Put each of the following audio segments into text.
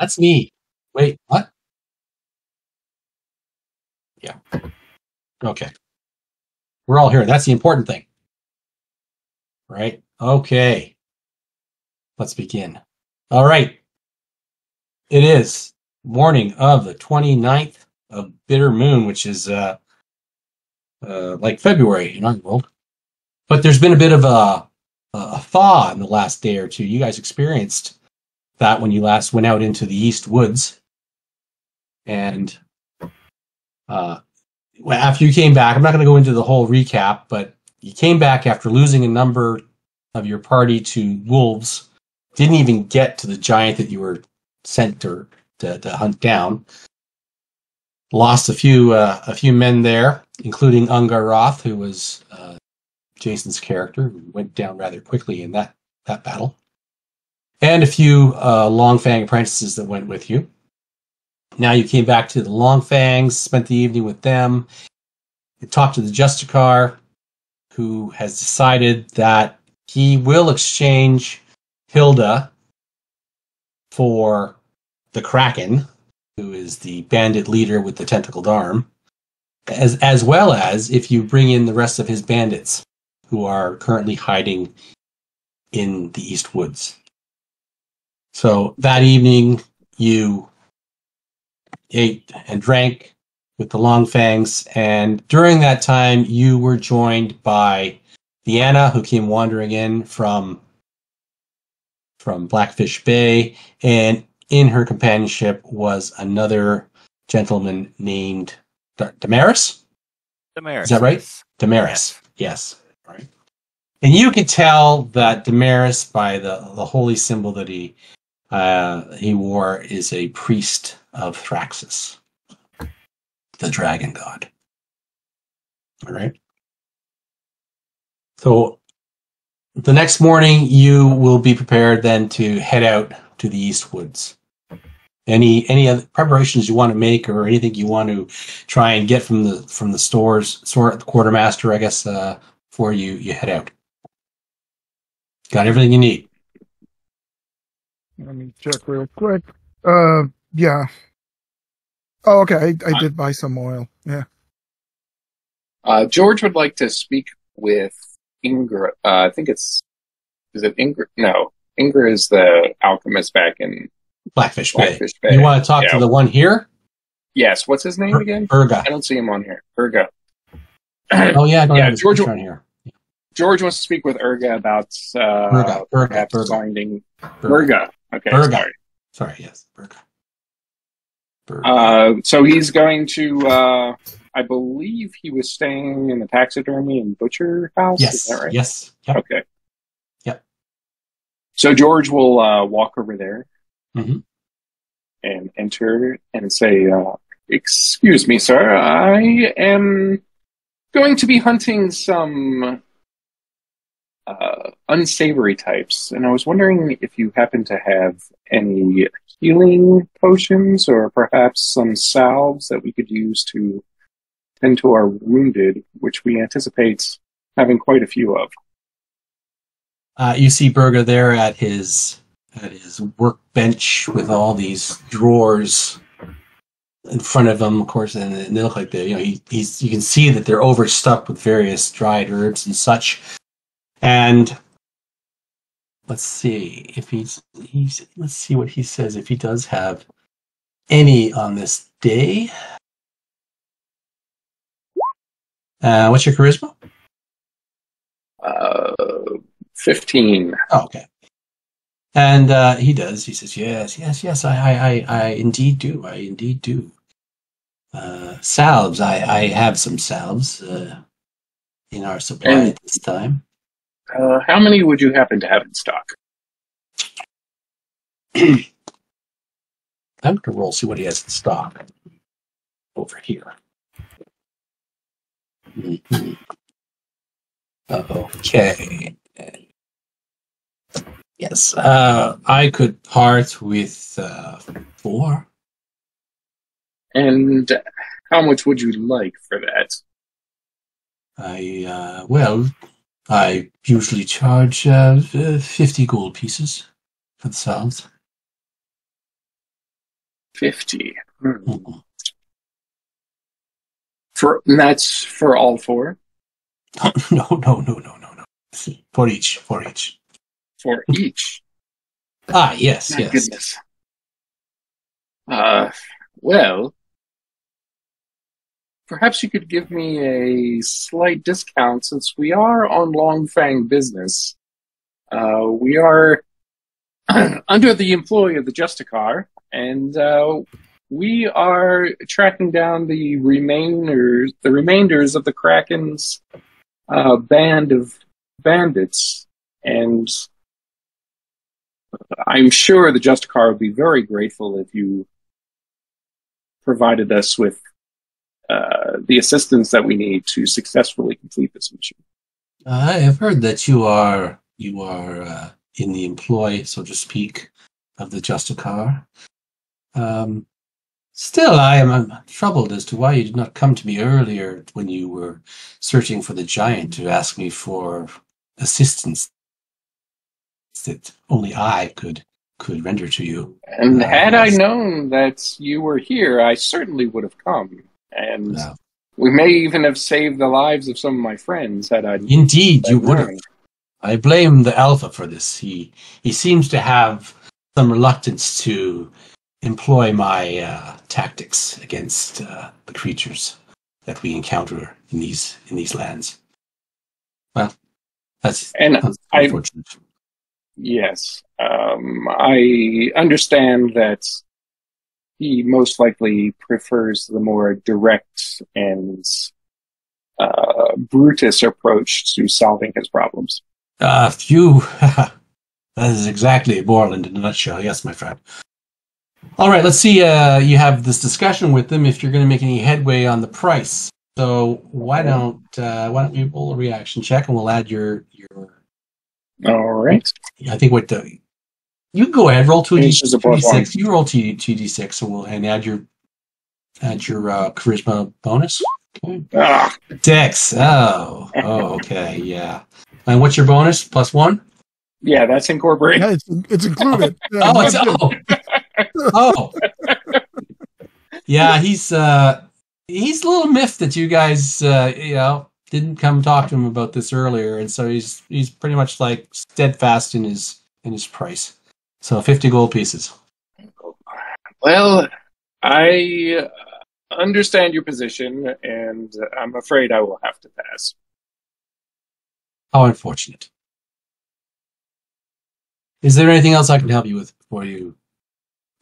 That's me. Wait, what? Yeah. Okay. We're all here. That's the important thing. Right? Okay. Let's begin. All right. It is morning of the 29th of Bitter Moon, which is like February in our world. But there's been a bit of a thaw in the last day or two. You guys experienced that when you last went out into the East Woods. And after you came back, I'm not going to go into the whole recap, but you came back after losing a number of your party to wolves. Didn't even get to the giant that you were sent to hunt down. Lost a few men there, including Ungaroth, who was Jason's character, who went down rather quickly in that battle, and a few Longfang apprentices that went with you. Now you came back to the Longfangs, spent the evening with them, and talked to the Justicar, who has decided that he will exchange Hilda for the Kraken, who is the bandit leader with the tentacled arm, as well as if you bring in the rest of his bandits, who are currently hiding in the East Woods. So that evening, you ate and drank with the Longfangs, and during that time, you were joined by Deanna, who came wandering in from Blackfish Bay, and in her companionship was another gentleman named Damaris. Damaris. Is that right? Damaris. Yes. Right. And you could tell that Damaris, by the holy symbol that he wore, is a priest of Thraxus, the dragon god. All right. So the next morning, you will be prepared then to head out to the East Woods. Any other preparations you want to make, or anything you want to try and get from the stores, the quartermaster, I guess, before you head out? Got everything you need. Let me check real quick. Yeah. Oh, okay. I did buy some oil. Yeah. George would like to speak with Ingra. I think is it Ingra? No, Ingra is the alchemist back in Blackfish Bay. You want to talk to the one here? Yes. What's his name again? Urga. I don't see him on here. Urga. Oh yeah, I don't have George on here. George wants to speak with Urga about perhaps finding Urga. Okay. Urga. Sorry. Yes. Urga. So he's going to. I believe he was staying in the taxidermy and butcher house. Yes. Is that right? Yes. Yep. Okay. Yep. So George will walk over there. Mm-hmm. And enter and say, excuse me, sir, I am going to be hunting some unsavory types, and I was wondering if you happen to have any healing potions or perhaps some salves that we could use to tend to our wounded, which we anticipate having quite a few of. You see Berga there at his workbench with all these drawers in front of him, of course, and they look like you can see that they're overstuffed with various dried herbs and such. And let's see if let's see what he says if he does have any on this day. What's your charisma? 15. Oh, okay. And he does. He says, yes, I indeed do. I indeed do. Salves. I have some salves in our supply at this time. How many would you happen to have in stock? I'm going to roll, see what he has in stock over here. Mm-hmm. Okay. Yes, I could part with 4. And how much would you like for that? I usually charge 50 gold pieces for the salves. 50. And that's for all four? No. For each. For each? Yes, My yes. goodness. Well, perhaps you could give me a slight discount since we are on Long Fang business. We are under the employ of the Justicar, and we are tracking down the remainders of the Kraken's band of bandits, and I'm sure the Justicar would be very grateful if you provided us with the assistance that we need to successfully complete this mission. I have heard that you are in the employ, so to speak, of the Justicar. Still, I am troubled as to why you did not come to me earlier when you were searching for the giant to ask me for assistance that only I could render to you. And had I known that you were here, I certainly would have come. And we may even have saved the lives of some of my friends had I... Indeed, you would have. I blame the Alpha for this. He seems to have some reluctance to employ my tactics against the creatures that we encounter in these lands. Well, that's unfortunate. Yes. I understand that he most likely prefers the more direct and Brutus approach to solving his problems. That is exactly Borland in a nutshell. Yes, my friend. All right, let's see. You have this discussion with them if you're going to make any headway on the price. So why don't you roll a reaction check and we'll add your. All right. I think you go ahead. Roll 2d6. You roll 2d6, so and add your charisma bonus. Okay. Dex. Oh, okay, yeah. And what's your bonus? +1? Yeah, that's incorporated. Yeah, it's included. Yeah, he's a little miffed that you guys didn't come talk to him about this earlier, and so he's pretty much like steadfast in his price. So 50 gold pieces. Well, I understand your position, and I'm afraid I will have to pass. How unfortunate. Is there anything else I can help you with before you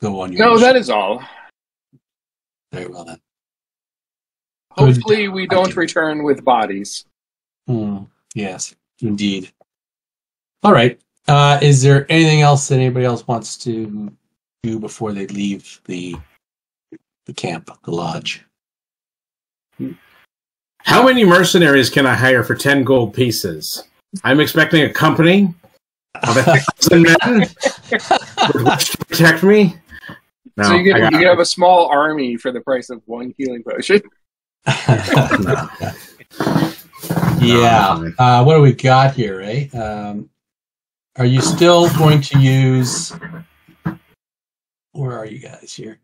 go on your mission? That is all. Very well then. Hopefully we don't return with bodies. Yes, indeed. All right. Is there anything else that anybody else wants to do before they leave the camp, the lodge? How many mercenaries can I hire for 10 gold pieces? I'm expecting a company of 1,000 men with which to protect me. No, so you have a small army for the price of 1 healing potion. No. Yeah. What do we got here, eh? Are you still going to use... Where are you guys here?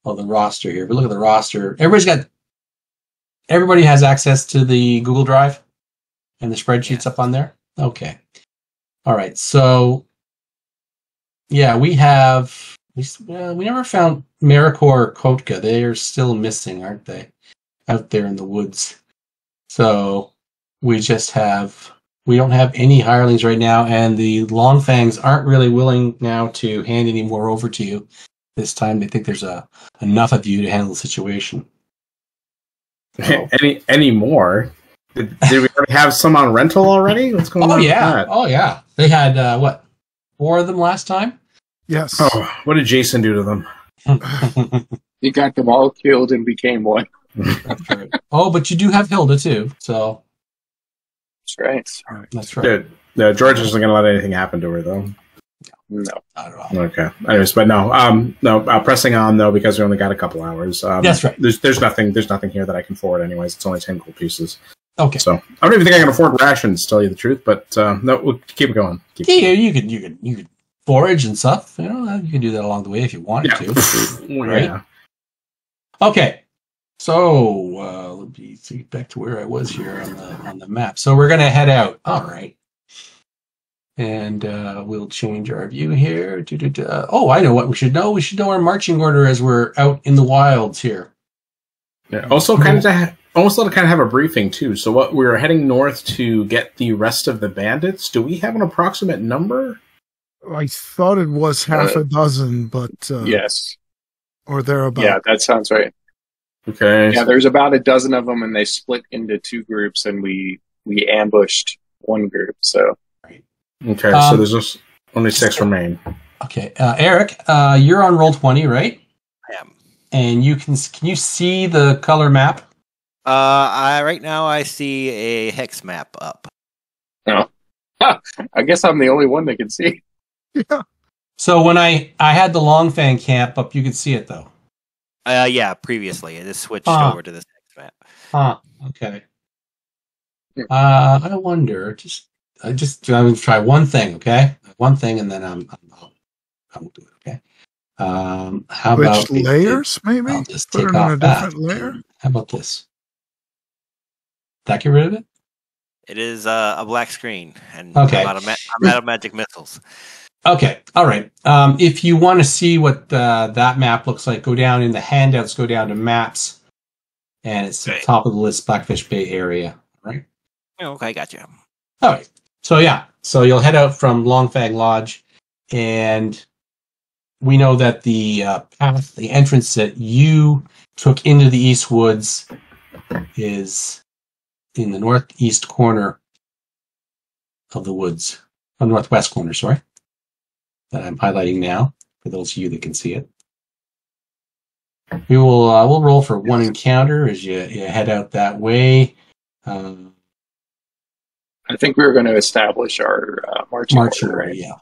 Oh, the roster here. But look at the roster. Everybody has access to the Google Drive and the spreadsheets up on there? Okay. All right. So, yeah, we never found Marikor or Kotka. They are still missing, aren't they? Out there in the woods. So we don't have any hirelings right now, and the Longfangs aren't really willing now to hand any more over to you. This time they think there's enough of you to handle the situation. So. Any more? Did we already have some on rental already? What's going on with that? Oh, yeah. They had, 4 of them last time? Yes. Oh, what did Jason do to them? He got them all killed and became one. That's right. Oh, but you do have Hilda, too, so... That's right. That's right. No, George isn't going to let anything happen to her, though. No, not at all. Okay. Anyways, but no. Pressing on though, because we only got a couple hours. That's right. There's nothing here that I can forward. Anyways, it's only 10 gold pieces. Okay. So I don't even think I can afford rations, to tell you the truth. But no, we'll keep it going. You could forage and stuff. You know, you can do that along the way if you wanted to. Right? Yeah. Okay. So let me get back to where I was here on the map. So we're gonna head out. All right. And we'll change our view here. Oh, I know what we should know. We should know our marching order as we're out in the wilds here. Yeah. Also, kind of have a briefing too. So, what we're heading north to get the rest of the bandits. Do we have an approximate number? I thought it was half a dozen, but yes, or thereabouts. Yeah, that sounds right. Okay. Yeah, there's about a dozen of them, and they split into two groups, and we ambushed one group. So. Okay, so there's just only 6 remain. Okay, Eric, you're on Roll20, right? I am. And can you see the color map? Right now I see a hex map up. No, I guess I'm the only one that can see. Yeah. So when I had the Longfang camp up, you could see it though. Yeah, previously I just switched over to this hex map. Okay. I wonder. I'm going to try one thing, okay? One thing, and then I will do it, okay? How about layers? Maybe I'll just put take it off on a different layer. How about this? That get rid of it? It is a black screen, and okay. I'm out of magic missiles. Okay, all right. If you want to see what that map looks like, go down in the handouts, go down to maps, and it's the top of the list, Blackfish Bay area, right? Oh, okay, gotcha. All right. So you'll head out from Longfang Lodge, and we know that the path, the entrance that you took into the East Woods is in the northeast corner of the woods. Northwest corner, sorry. That I'm highlighting now, for those of you that can see it. We'll roll for one encounter as you head out that way. I think we were going to establish our marching order, right? Yeah.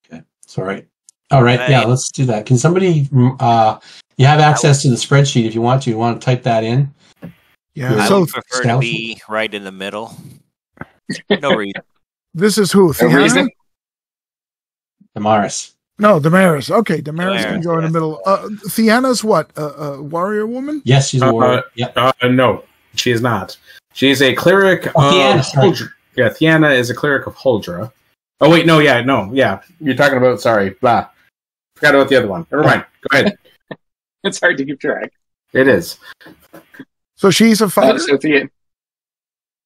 Okay. It's all right. All right. Yeah, let's do that. Can somebody? You have access to the spreadsheet if you want to. You want to type that in? Yeah. I So would prefer to be right in the middle. No reason. This is who? Theana? Damaris. No, Damaris. Okay, Damaris can go in the middle. Theana's what? A warrior woman? Yes, she's a warrior. No, she is not. She is a cleric of Huldra. Yeah, Theana is a cleric of Huldra. Oh wait, no. You're talking about. Sorry, blah. Forgot about the other one. Never mind. Go ahead. It's hard to keep track. It is. So she's a fighter.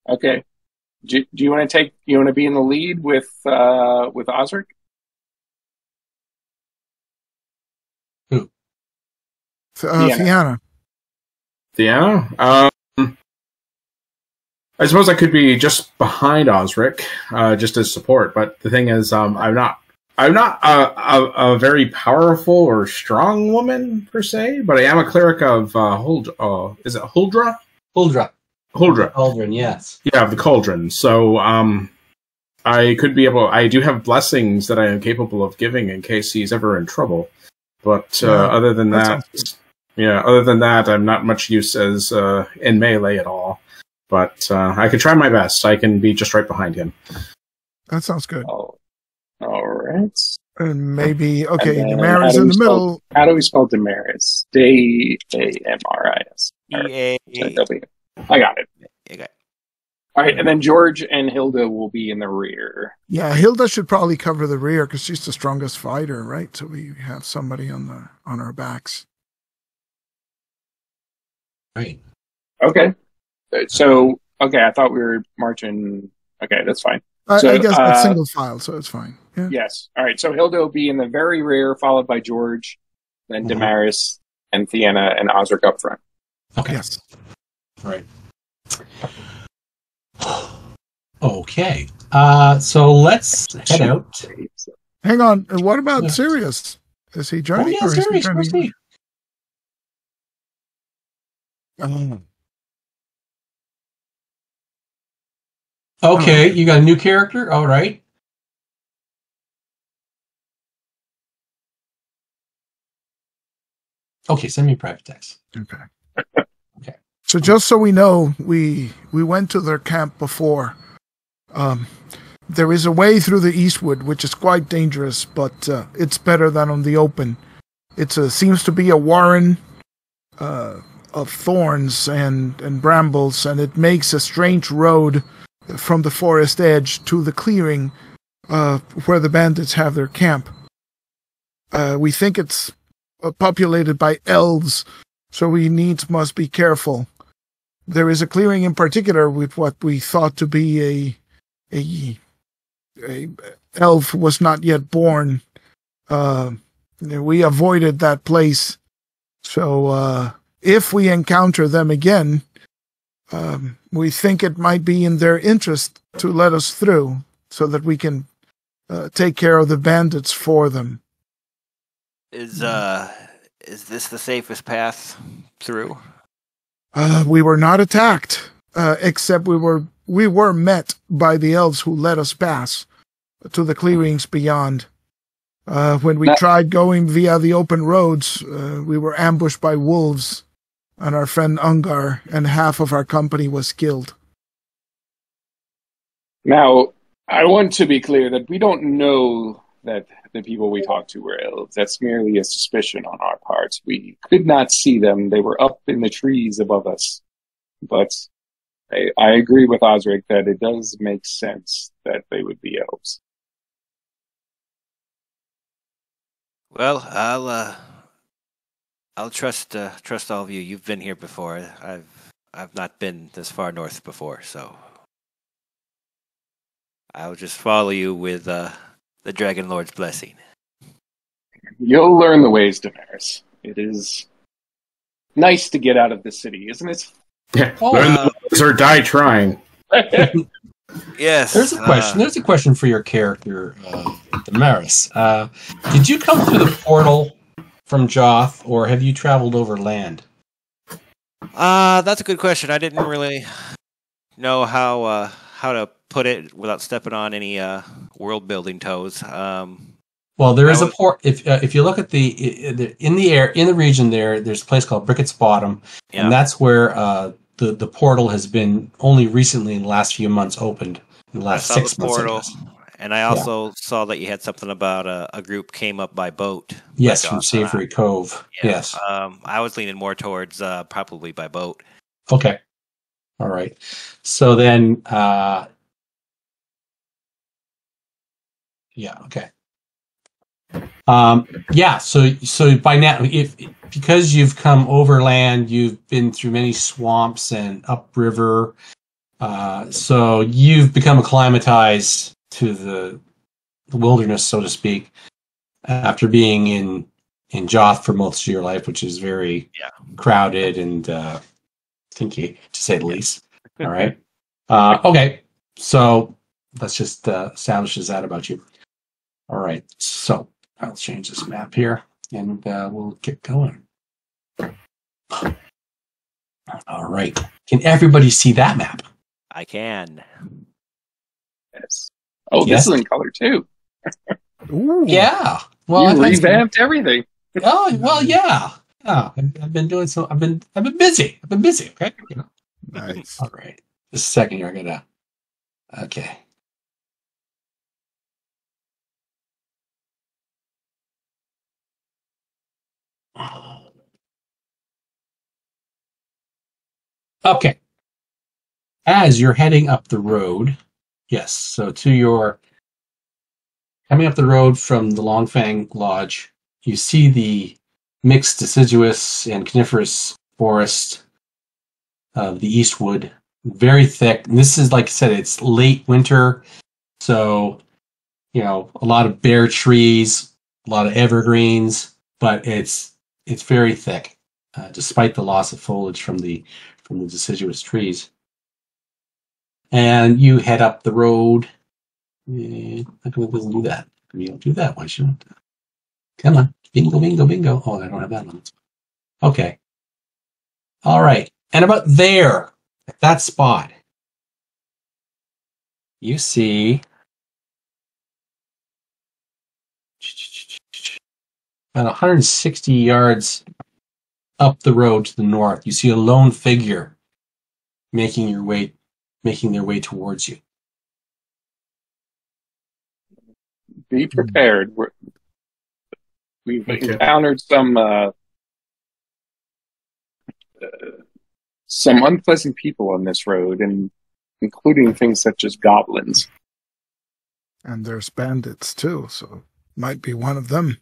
Okay. Do you want to take? You want to be in the lead with Osric? Who? Theana. Theana. I suppose I could be just behind Osric, just as support. But the thing is, I'm not a very powerful or strong woman per se. But I am a cleric of is it Huldra? Huldra. Cauldron, yes. Yeah, of the Cauldron. So I could be able. I do have blessings that I am capable of giving in case he's ever in trouble. But other than that, I'm not much use as in melee at all. But I can try my best. I can be just right behind him. That sounds good. Oh, all right. And maybe Damaris in the middle. How do we spell Damaris? Damaris. D-A-W. I got it. Okay. All right, and then George and Hilda will be in the rear. Yeah, Hilda should probably cover the rear because she's the strongest fighter, right? So we have somebody on our backs. Right. Okay. So, I thought we were marching. Okay, that's fine. I guess that's single file, so it's fine. Yeah. Yes. All right. So Hilda will be in the very rear, followed by George, then Damaris, and Theana, and Osric up front. Okay. Yes. All right. Okay. So let's head out. Hang on. What about Sirius? Is he joining? Oh, yeah, Sirius. Where's he? Okay, you got a new character? All right. Okay, send me a private text. Okay. Okay. So just so we know, we went to their camp before. there is a way through the Eastwood, which is quite dangerous, but it's better than on the open. It seems to be a warren of thorns and brambles, and it makes a strange road from the forest edge to the clearing where the bandits have their camp. We think it's populated by elves, so we needs must be careful. There is a clearing in particular with what we thought to be a elf was not yet born. We avoided that place. So if we encounter them again, we think it might be in their interest to let us through so that we can take care of the bandits for them. Is this the safest path through? We were not attacked, except we were met by the elves who let us pass to the clearings beyond. When we tried going via the open roads, we were ambushed by wolves, and our friend Ungar and half of our company was killed. Now, I want to be clear that we don't know that the people we talked to were elves. That's merely a suspicion on our part. We could not see them. They were up in the trees above us. But I agree with Osric that it does make sense that they would be elves. Well, I'll trust all of you. You've been here before. I've not been this far north before, so I'll just follow you with the Dragon Lord's blessing. You'll learn the ways, Daenerys. It is nice to get out of the city, isn't it? Yeah, learn the ways or die trying. Yes. There's a question. There's a question for your character, Daenerys. Did you come through the portal from Joth, or have you traveled over land? That's a good question. I didn't really know how to put it without stepping on any world building toes. Well, there is a port. If you look at in the region there's a place called Brickett's Bottom, and that's where the portal has been only recently in the last few months opened. In the last 6 months. Portal, and I also saw that you had something about a group came up by boat. Yes, from Savory Cove. Yeah. Yes. I was leaning more towards probably by boat. Okay. All right. So then, yeah. Okay. Yeah. So by now, because you've come overland, you've been through many swamps and upriver. So you've become acclimatized to the wilderness, so to speak, after being in Joth for most of your life, which is very crowded and stinky, to say the least. All right. Okay. So let's just establish that about you. All right. So I'll change this map here, and we'll get going. All right. Can everybody see that map? I can. Yes. Oh, this is in color too. Ooh. Yeah. Well, you revamped everything. Oh, well, yeah. Oh, I've been doing so. I've been busy. Okay. You know. Nice. All right. Just a second here. I'm gonna. Okay. Okay. As you're heading up the road, yes. So coming up the road from the Longfang Lodge, you see the mixed deciduous and coniferous forest of the Eastwood, very thick. And this is, like I said, it's late winter, so a lot of bare trees, a lot of evergreens, but it's very thick, despite the loss of foliage from the deciduous trees. And you head up the road. How come it doesn't do that? You don't do that. Why shouldn't it? Come on. Bingo, bingo, bingo. Oh, I don't have that one. Okay. All right. And about there, at that spot, you see about 160 yards up the road to the north. You see a lone figure making their way towards you. be prepared. We've Okay. encountered some unpleasant people on this road, and including things such as goblins. And there's bandits too, so might be one of them.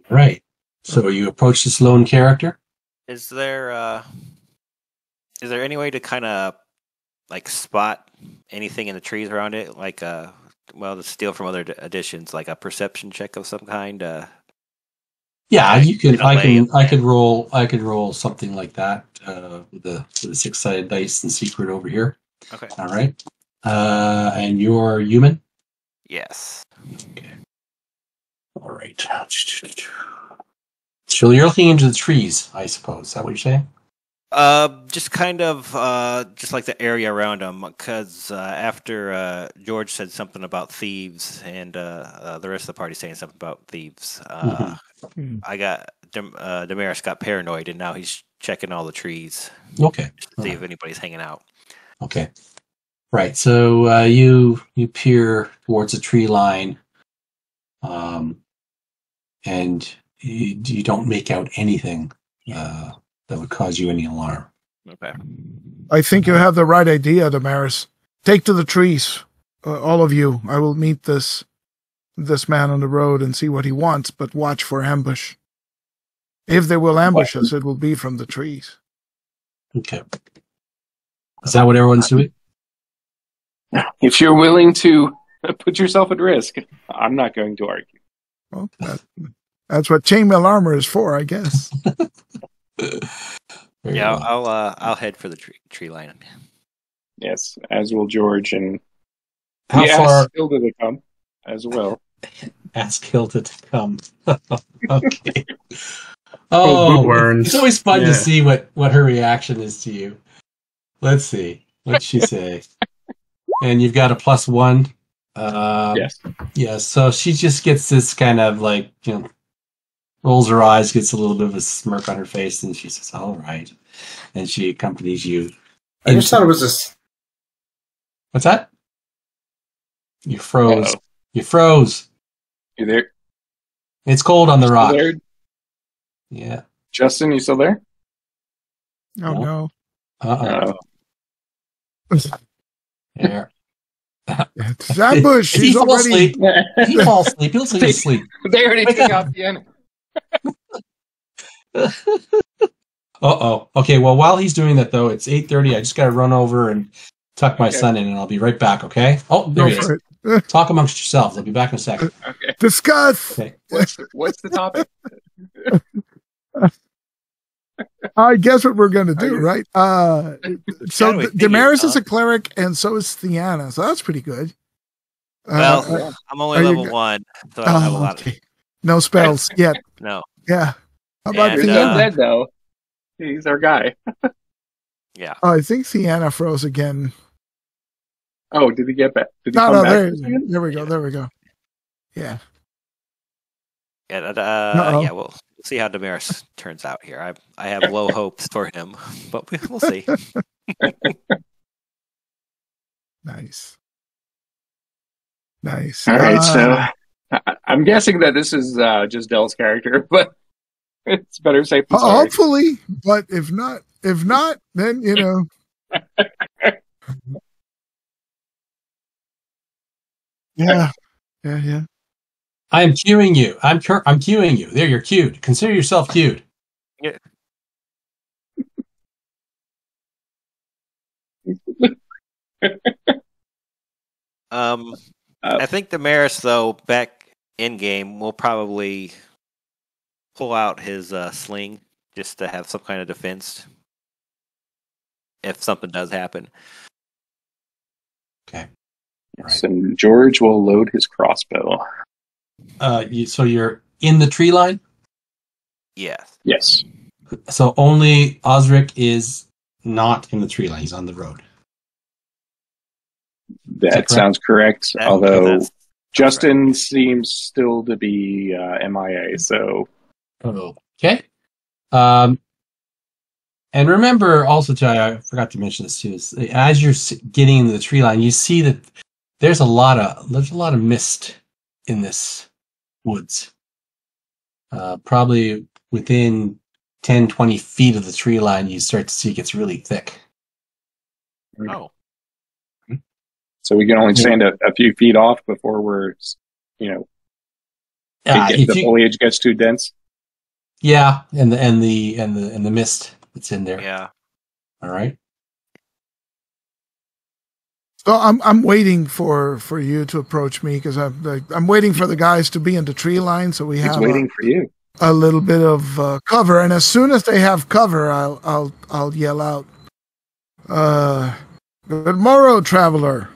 Right. So you approach this lone character. Is there any way to kind of like spot anything in the trees around it, like to steal from other editions, like a perception check of some kind? Yeah, you can. I could roll. roll something like that with the 6-sided dice and secret over here. Okay. All right. And you're human. Yes. Okay. All right. So you're looking into the trees, I suppose. Is that what you're saying? Just kind of just like the area around them, because after George said something about thieves, and the rest of the party saying something about thieves, I got Damaris got paranoid, and now he's checking all the trees. Okay. Just to see if anybody's hanging out. Okay. Right. So you peer towards the tree line, and you don't make out anything that would cause you any alarm. Okay. I think you have the right idea, Damaris. Take to the trees, all of you. I will meet this man on the road and see what he wants, but watch for ambush. If they will ambush us, it will be from the trees. Okay. Is that what everyone's doing? If you're willing to put yourself at risk, I'm not going to argue. Well, that's what chainmail armor is for, I guess. Yeah, I'll head for the tree line. Yes, as will George, and How far? ask Hilda to come as well. Ask Hilda to come. Okay. Oh, it's always fun to see what her reaction is to you. Let's see. What'd she say? And you've got a +1. Yes. Yeah, so she just gets this kind of like, rolls her eyes, gets a little bit of a smirk on her face, and she says, all right. And she accompanies you. I just thought it was this. What's that? You froze. Uh-oh. You froze. You there? It's cold on the Still rock. there? Yeah. Justin, you still there? Oh, no. Uh-oh. There. It's ambush. He He's fall already... asleep. He falls asleep. He looks like he's asleep. They already Wake took up. out the enemy. Uh-oh. Okay, well, while he's doing that, though, it's 8:30. I just got to run over and tuck my son in, and I'll be right back, okay? Oh, there he is. Talk amongst yourselves. I'll be back in a second. Okay. Discuss! Okay. What's the topic? I guess what we're going to do, right? So we Damaris figured, is a cleric, and so is Theana, so that's pretty good. Well, I'm only level 1, so I don't have a lot of... No spells yet. No. Yeah. How about And, He's Theana? undead, though. He's our guy. Yeah. Oh, I think Theana froze again. Oh, did he get back? Did he No, come back? there we go. Yeah. Yeah, we'll see how Damaris turns out here. I have low hopes for him, but we'll see. Nice. All right, so I'm guessing that this is just Dell's character, but it's better safe than sorry. Hopefully, but if not, then Yeah. I am cueing you. I'm cueing you. There, you're cued. Consider yourself cued. Yeah. I think Damaris, though, back in game, will probably pull out his sling just to have some kind of defense if something does happen. Okay. Yes, and George will load his crossbow. So you're in the tree line? Yes. Yes. So only Osric is not in the tree line. He's on the road. That sounds correct. That- Although that's Justin right. seems still to be MIA, so Okay. And remember also, Jai, I forgot to mention this too, is as you're getting into the tree line, you see that there's a lot of mist in this woods. Probably within 10, 20 feet of the tree line, you start to see it gets really thick. Oh. So we can only stand a few feet off before we're, the foliage gets too dense. Yeah, and the mist that's in there. Yeah. All right. So I'm waiting for you to approach me because I'm waiting for the guys to be in the tree line so we have waiting for you. A little bit of cover, and as soon as they have cover, I'll yell out, "Good morrow, traveler."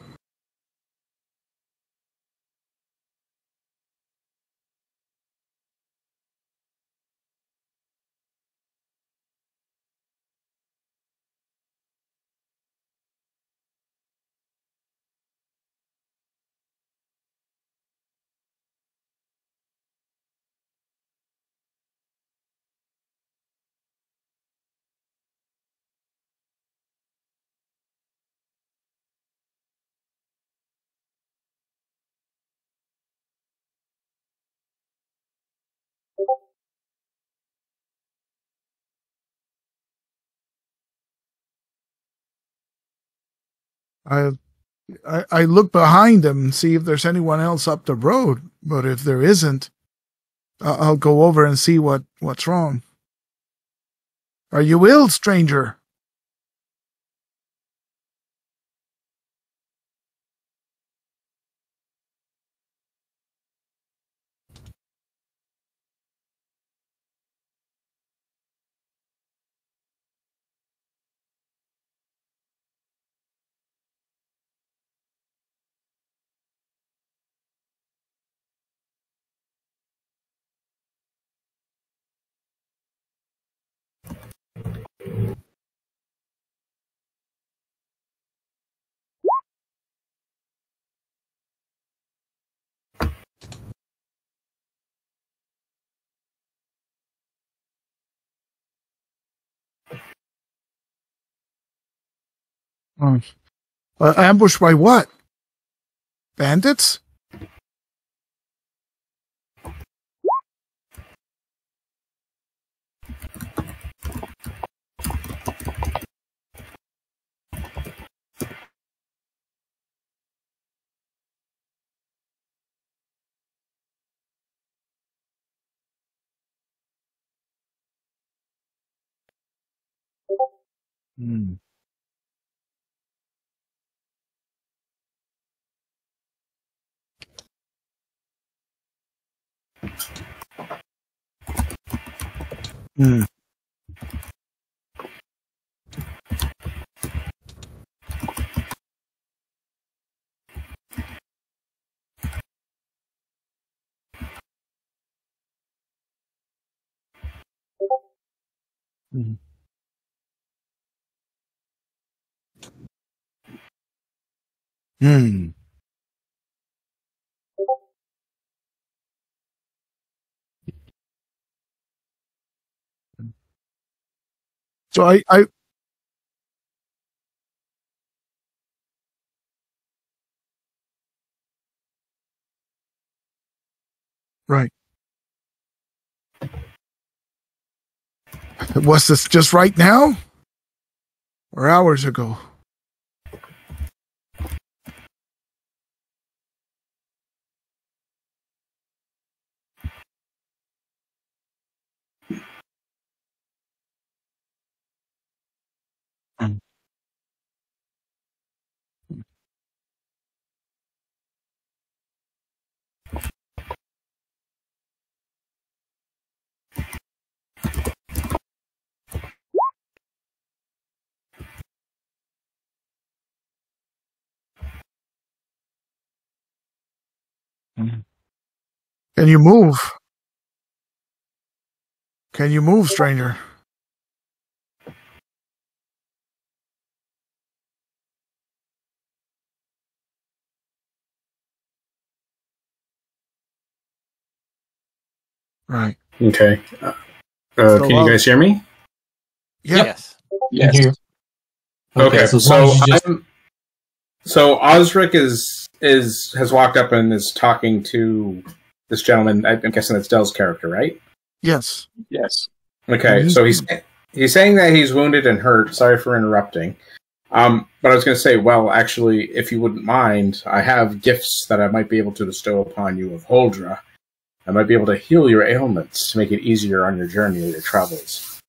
I look behind them and see if there's anyone else up the road, but if there isn't, I'll go over and see what's wrong. Are you ill, stranger? Ambushed by what? Bandits? Hmm. Hmm. Hmm. Hmm. So I right. Was this just right now? Or hours ago? Hmm. Can you move? Can you move, stranger? Right. Okay. So Can you guys hear me? Yeah. Yes. Here. Okay. So as long as you just So Osric is has walked up and is talking to this gentleman. I'm guessing that's Dell's character, right? Yes. Yes. Okay, so he's saying that he's wounded and hurt. Sorry for interrupting. But I was going to say, well, actually, if you wouldn't mind, I have gifts that I might be able to bestow upon you of Holdra. I might be able to heal your ailments to make it easier on your journey or your travels.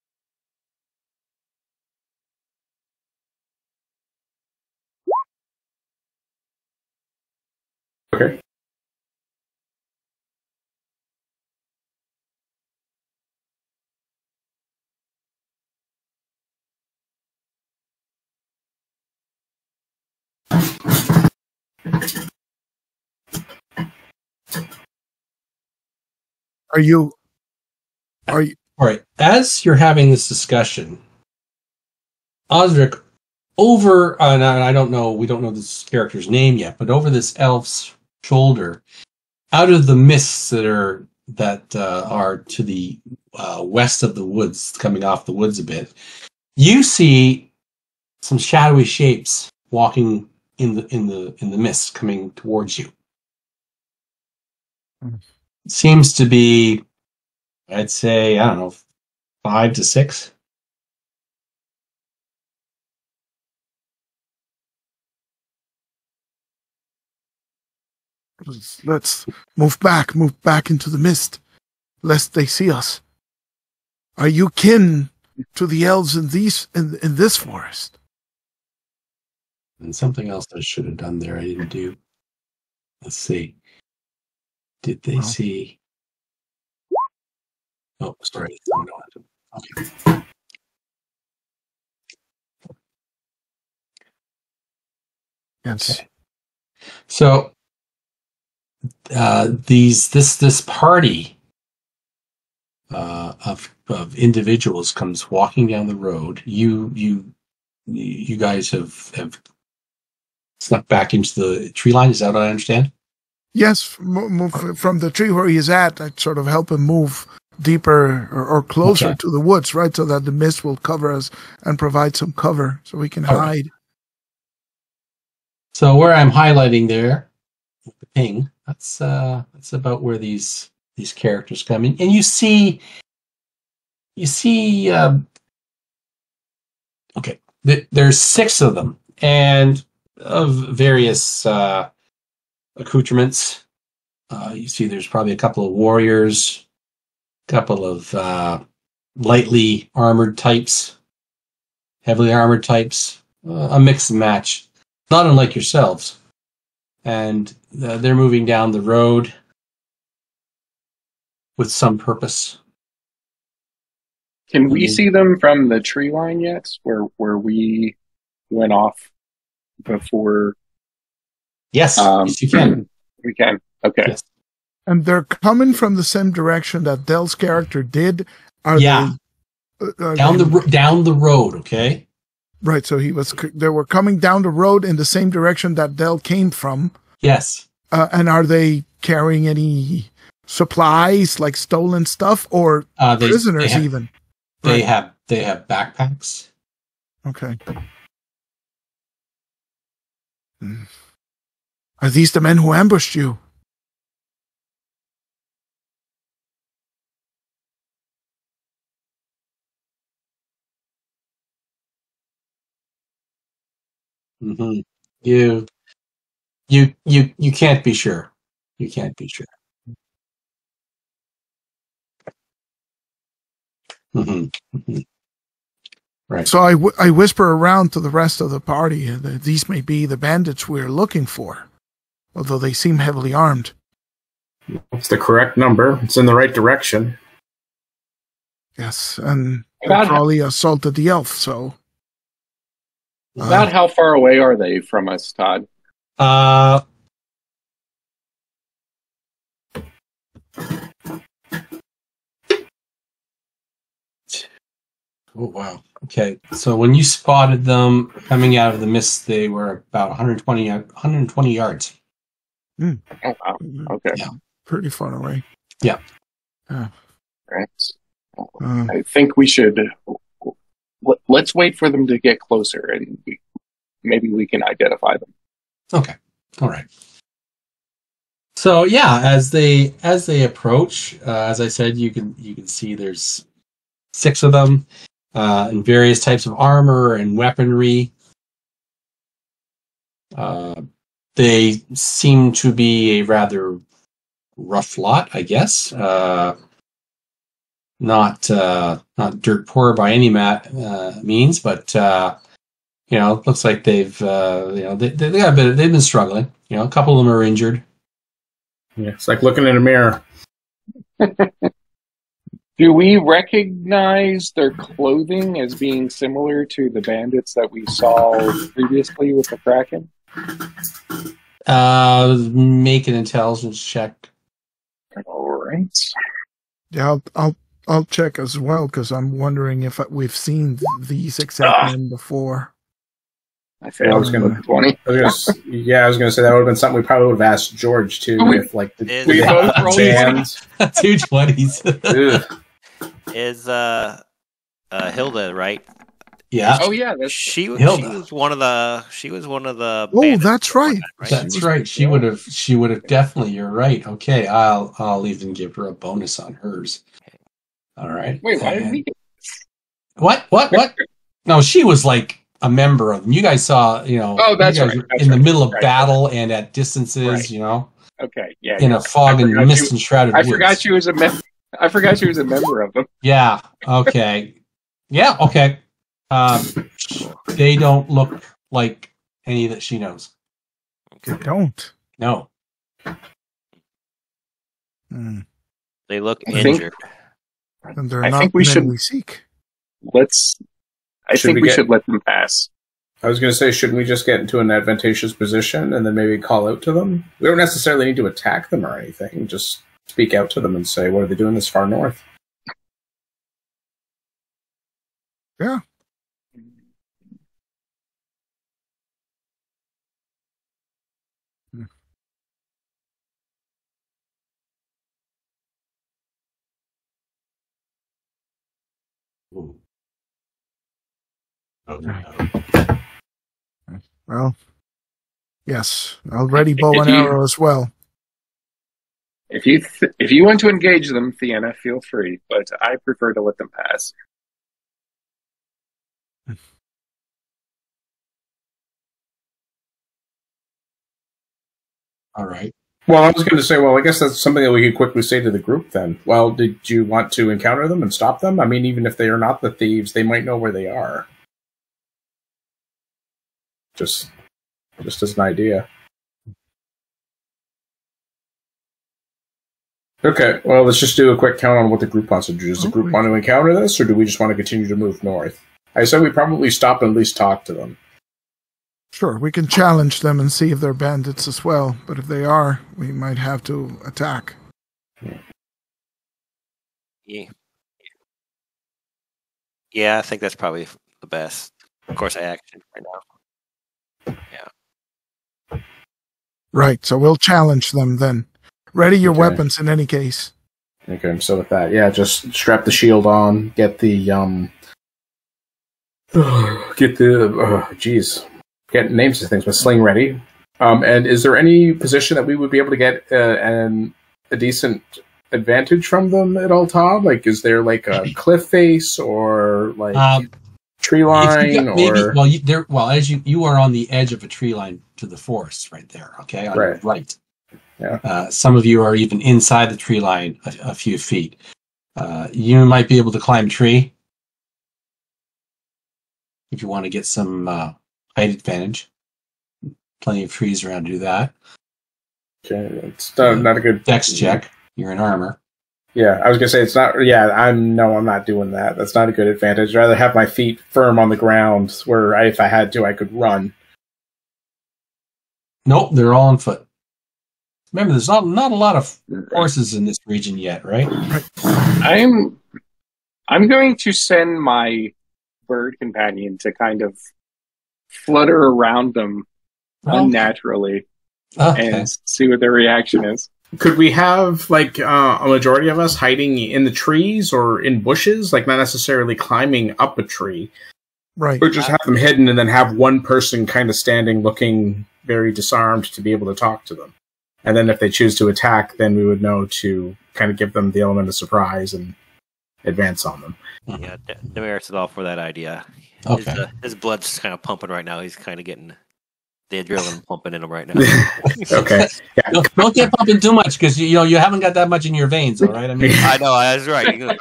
Okay. Are you? All right. As you're having this discussion, Osric, over, and I don't know, we don't know this character's name yet, but over this elf's shoulder, out of the mists that are to the west of the woods, coming off the woods a bit, you see some shadowy shapes walking in the mist coming towards you. It seems to be, I'd say, I don't know, 5 to 6. Let's move back into the mist, lest they see us. Are you kin to the elves in this forest? And something else I should have done there I didn't do. Let's see. Did they see? Oh, sorry. Okay. Yes. Okay. So this party of individuals comes walking down the road. You guys have snuck back into the tree line. Is that what I understand? Yes, move from the tree where he's at. I'd sort of help him move deeper or closer to the woods, right, so that the mist will cover us and provide some cover so we can hide. So where I'm highlighting there, with the ping, that's about where these characters come in, and you see. Okay, there's 6 of them, and of various accoutrements. You see, there's probably a couple of warriors, a couple of lightly armored types, heavily armored types, a mix and match, not unlike yourselves. And they're moving down the road with some purpose. Can we see them from the tree line yet, where we went off before? Yes, yes, you can. We can. Okay. Yes. And they're coming from the same direction that Dell's character did. Are they down the road? Okay. Right. So they were coming down the road in the same direction that Dell came from. Yes. And are they carrying any supplies, like stolen stuff, or prisoners even? They have backpacks. Okay. Are these the men who ambushed you? Mm-hmm. You can't be sure. You can't be sure. Mm-hmm. Mm-hmm. Right. So I whisper around to the rest of the party that these may be the bandits we're looking for, although they seem heavily armed. It's the correct number. It's in the right direction. Yes, and they probably assaulted the elf, so... About how far away are they from us, Todd? Oh, wow. Okay. So when you spotted them coming out of the mist, they were about 120 yards. Mm. Oh, wow. Okay. Yeah. Pretty far away. Yeah. Right. I think we should... Let's wait for them to get closer, and maybe we can identify them. Okay. All right. So yeah, as they approach, as I said, you can see there's 6 of them in various types of armor and weaponry. They seem to be a rather rough lot, I guess. Not dirt poor by any means, but it looks like they've they got a bit. They've been struggling. A couple of them are injured. Yeah, it's like looking in a mirror. Do we recognize their clothing as being similar to the bandits that we saw previously with the Kraken? Make an intelligence check. All right. Yeah, I'll check as well because I'm wondering if we've seen these exact men before. I failed. I was going to 20. I was going to say that would have been something we probably would have asked George too. If like the both rolled bands, 2 20s. Is Hilda right? Yeah. Oh yeah, she was one of the. Oh, that's right. That's right. She would have definitely. You're right. Okay, I'll even give her a bonus on hers. All right. Wait, why did we get this? What? No, she was like a member of them. You guys saw, Oh, that's right. In the middle of battle and at distances, right. Okay, yeah. In a fog and mist and shrouded woods. I forgot she was a member of them. Yeah. Okay. Yeah. Okay. They don't look like any that she knows. They don't. No. They look injured. And they're not we seek. I think we should let them pass. I was going to say, shouldn't we just get into an advantageous position and then maybe call out to them? We don't necessarily need to attack them or anything. Just speak out to them and say, what are they doing this far north? Yeah. Oh, no. Well, yes, I'll ready bow and arrow as well. If you want to engage them, Theana, feel free, but I prefer to let them pass. All right. Well, I was going to say, I guess that's something that we could quickly say to the group then. Well, did you want to encounter them and stop them? I mean, even if they are not the thieves, they might know where they are. Just as an idea. Okay, well, let's just do a quick count on what the group wants to do. Does the group want to encounter this, or do we just want to continue to move north? I said we probably stop and at least talk to them. Sure, we can challenge them and see if they're bandits as well, but if they are, we might have to attack. Yeah, I think that's probably the best course of action right now. Yeah. Right, so we'll challenge them then. Ready your weapons in any case. Okay, so with that, just strap the shield on, get names of things, but sling ready. And is there any position that we would be able to get a decent advantage from them at all, Todd? Like, is there like a cliff face or like tree line? As you are on the edge of a tree line to the forest right there. Okay, on your right. Yeah. Some of you are even inside the tree line a few feet. You might be able to climb a tree if you want to get some height advantage. Plenty of trees around to do that. Okay, it's not a good dex check. You're in armor. Yeah, I was gonna say it's not. Yeah, I'm not doing that. That's not a good advantage. I'd rather have my feet firm on the ground, where if I had to, I could run. Nope, they're all on foot. Remember, there's not a lot of horses in this region yet, right? I'm going to send my bird companion to kind of flutter around them unnaturally and see what their reaction is. Could we have like a majority of us hiding in the trees or in bushes, like not necessarily climbing up a tree, right? Or just have them hidden and then have one person kind of standing, looking very disarmed, to be able to talk to them. And then if they choose to attack, then we would know to kind of give them the element of surprise and advance on them. Yeah, Damaris is all for that idea. Okay. His blood's kind of pumping right now. He's kind of getting the adrenaline pumping in him right now. Okay. Yeah. Don't get pumping too much because you haven't got that much in your veins, all right? I mean, I know, that's right. You're gonna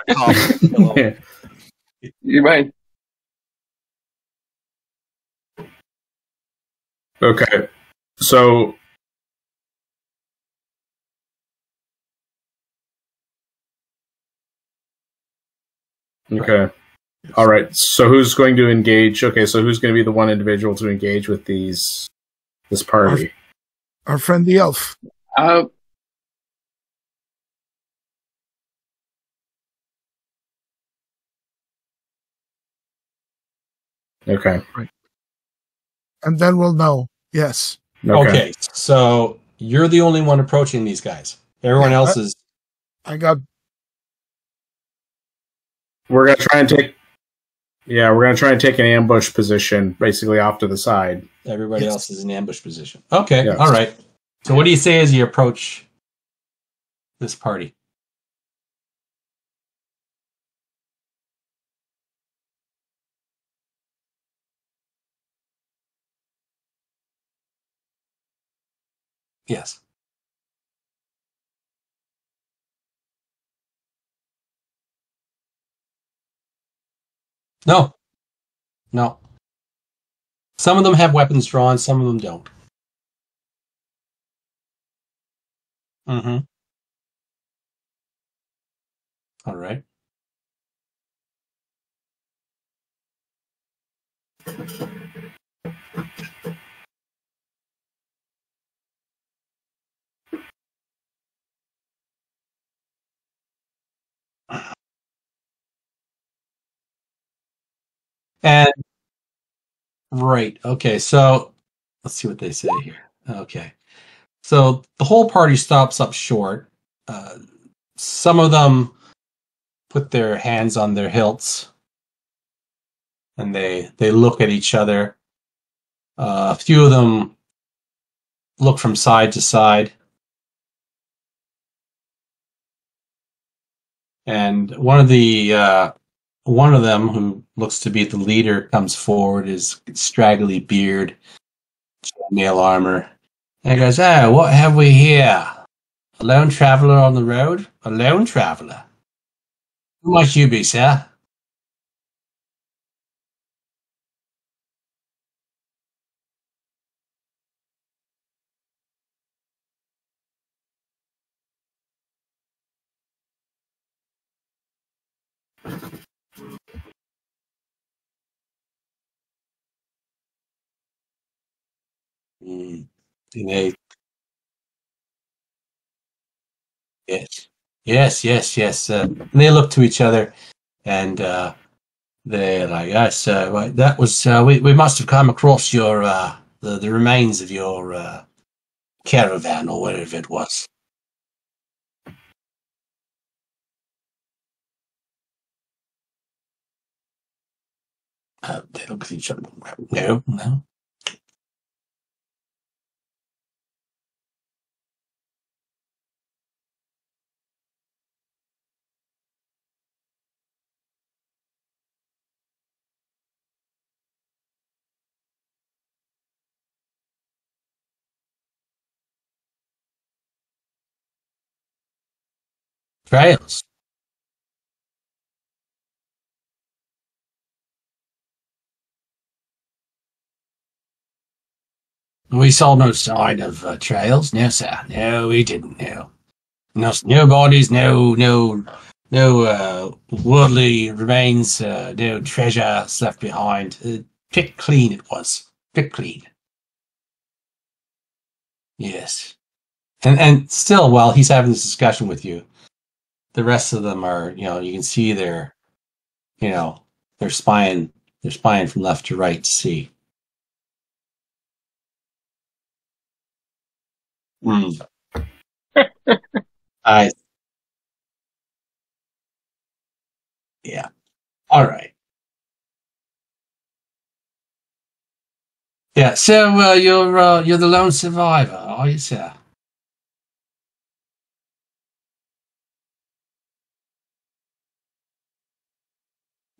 You might. Okay. So okay. All right. So who's going to engage? Okay, so who's going to be the one individual to engage with this party? Our friend the elf. Okay. And then we'll know. Yes. okay. So you're the only one approaching these guys. Everyone else is. I got. We're gonna try and take. Yeah, we're gonna try and take an ambush position, basically off to the side. Everybody else is in ambush position. Okay. Yes. All right. So what do you say as you approach this party? Yes. No. No. Some of them have weapons drawn, some of them don't. Mm-hmm. All right. And right. Okay. So let's see what they say here. Okay. So the whole party stops up short. Some of them put their hands on their hilts and they look at each other. A few of them look from side to side. And one of them who looks to be the leader comes forward, his straggly beard, mail armor, and he goes, "Oh, what have we here? A lone traveler on the road? A lone traveler? Who might you be, sir?" Mm. And they, yes, yes. And they look to each other, and they're like, "Yes, right, that was we must have come across your the remains of your caravan or whatever it was." They look at each other. No. Trails. We saw no sign of trails. No, sir. No, we didn't. No bodies. No worldly remains. No treasure left behind. Picked clean it was. Picked clean. Yes. And still, while he's having this discussion with you, the rest of them are, you can see they're spying from left to right to see. Mm. I Yeah. All right. Yeah. So you're the lone survivor, are you, sir?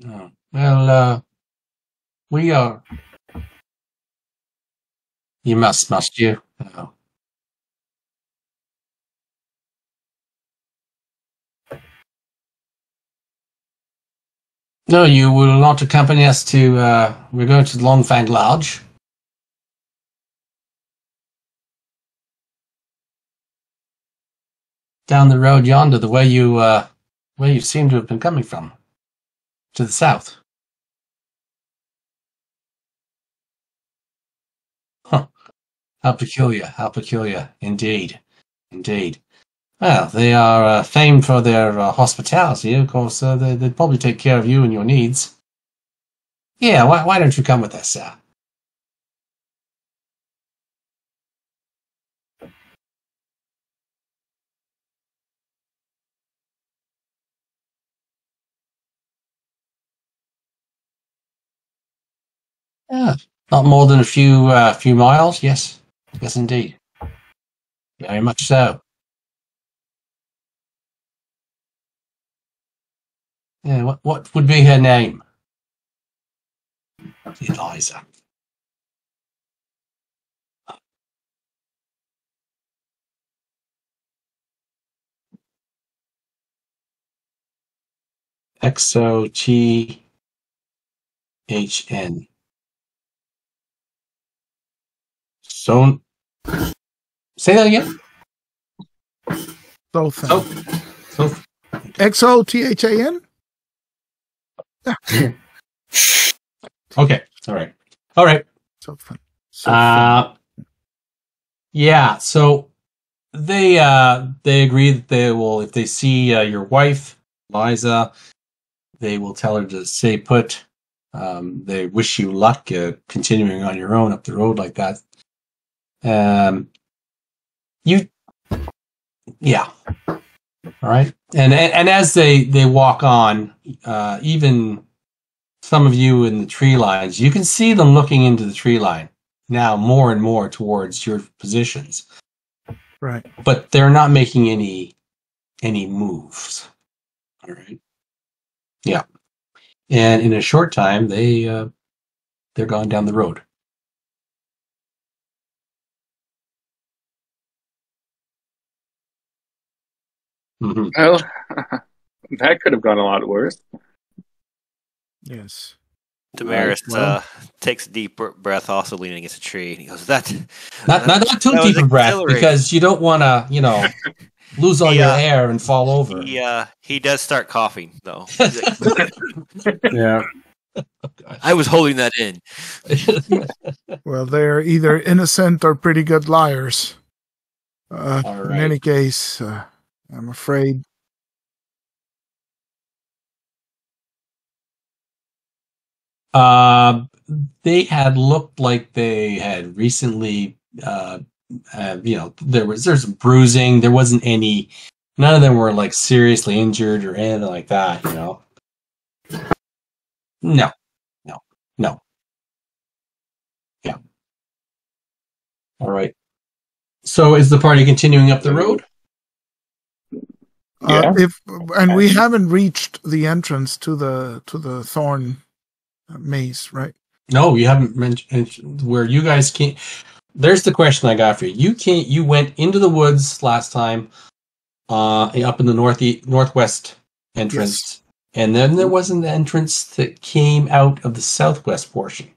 Oh. Well, we are. You must you? Oh. No, you will not accompany us to. We're going to Longfang Lodge. Down the road yonder, the way you seem to have been coming from, to the south. Huh. How peculiar, indeed. Well, they are famed for their hospitality. Of course, they'd probably take care of you and your needs. Yeah, why don't you come with us, sir? Yeah, not more than a few miles. Yes, indeed. Very much so. Yeah, what would be her name? Eliza. XOTHN. So, say that again. Xothan. So, XOTHAN? Yeah. okay. All right. Xothan. Yeah. So they agree that they will, if they see your wife, Liza, they will tell her to stay put. They wish you luck continuing on your own up the road like that. Yeah. All right. And as they walk on, even some of you in the tree lines, you can see them looking into the tree line now more and more towards your positions. Right. But they're not making any moves. All right. Yeah. And in a short time, they're gone down the road. Mm-hmm. Well, that could have gone a lot worse. Yes. Damaris Well, takes a deep breath, also leaning against a tree, and he goes, "Not too deep a breath, because you don't want to, lose all your air and fall over." He does start coughing, though. Yeah. I was holding that in. Well, they're either innocent or pretty good liars. All In right. any case, I'm afraid. They had looked like they had recently, there's bruising. There wasn't any. None of them were like seriously injured or anything like that. No. Yeah. All right. So is the party continuing up the road? Yeah. We haven't reached the entrance to the thorn maze, right? No, you haven't mentioned where you guys can't. There's the question I got for you. You went into the woods last time, up in the northwest entrance, and then there was an entrance that came out of the southwest portion.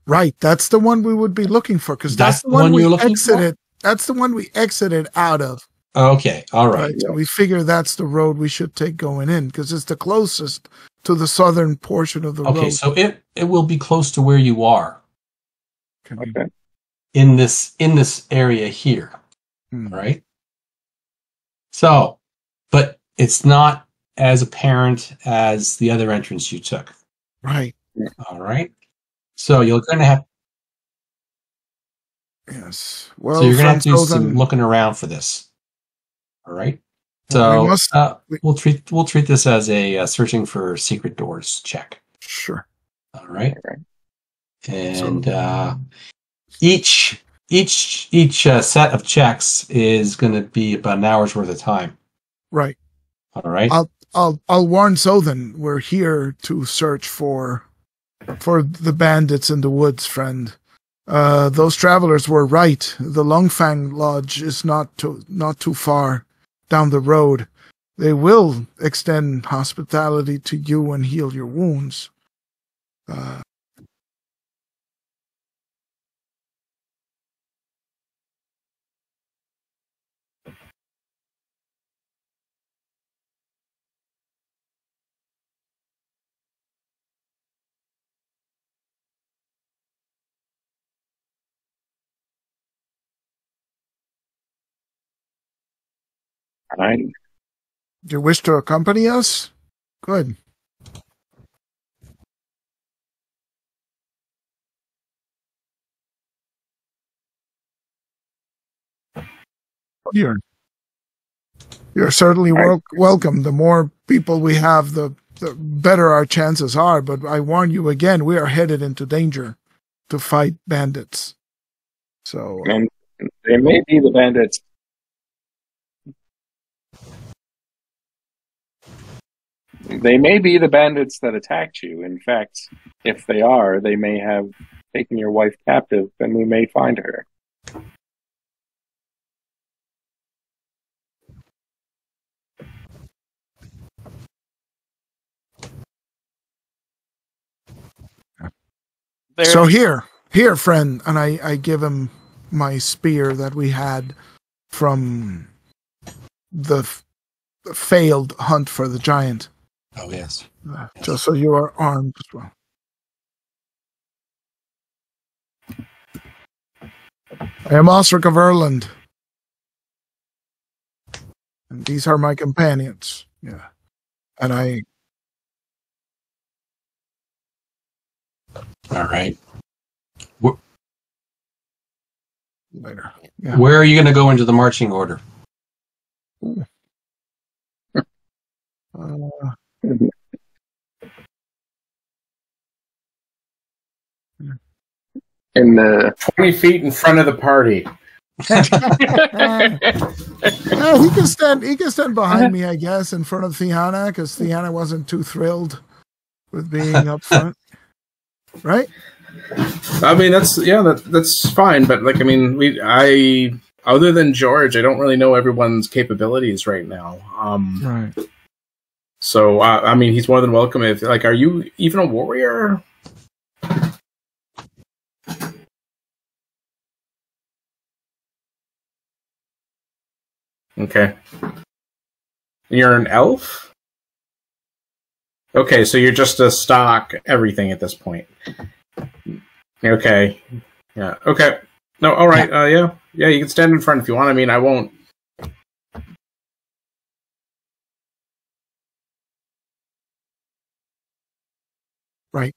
Right, that's the one we would be looking for, because That's the one you're we looking exited. That's the one we exited out of. Okay, all right. So we figure that's the road we should take going in, because it's the closest to the southern portion of the road. Okay, so it will be close to where you are. Okay. In this area here. Hmm. Right? So, but it's not as apparent as the other entrance you took. Right. All right. So you're going to have. Yes. Well, So you're going to have to do some looking around for this. All right. So we'll treat this as a searching for secret doors check. Sure. All right. And each set of checks is going to be about an hour's worth of time. Right. All right. I'll warn Sothan. We're here to search for the bandits in the woods, friend. Those travelers were right. The Longfang Lodge is not too far down the road. They will extend hospitality to you and heal your wounds. Right. Do you wish to accompany us? Good. You're certainly welcome. The more people we have, the better our chances are. But I warn you again, we are headed into danger to fight bandits. So, And they may be the bandits. They may be the bandits that attacked you. In fact, if they are, they may have taken your wife captive, and we may find her. So here, friend, and I give him my spear that we had from the failed hunt for the giant. Oh, yes. Just so you are armed as well. I am Osric of Erland. And these are my companions. Yeah. And I... All right. Later. Yeah. Where are you going to go into the marching order? In the 20 feet in front of the party. He can stand behind me, I guess, in front of Theana, because Theana wasn't too thrilled with being up front. Right? I mean, that's fine, but like, I mean, other than George, I don't really know everyone's capabilities right now. Right. So, I mean, he's more than welcome. If like, are you even a warrior? Okay. You're an elf? Okay, so you're just a stock everything at this point. Okay. Yeah. Okay. No, all right. Yeah. Yeah, you can stand in front if you want. I mean, I won't. Right.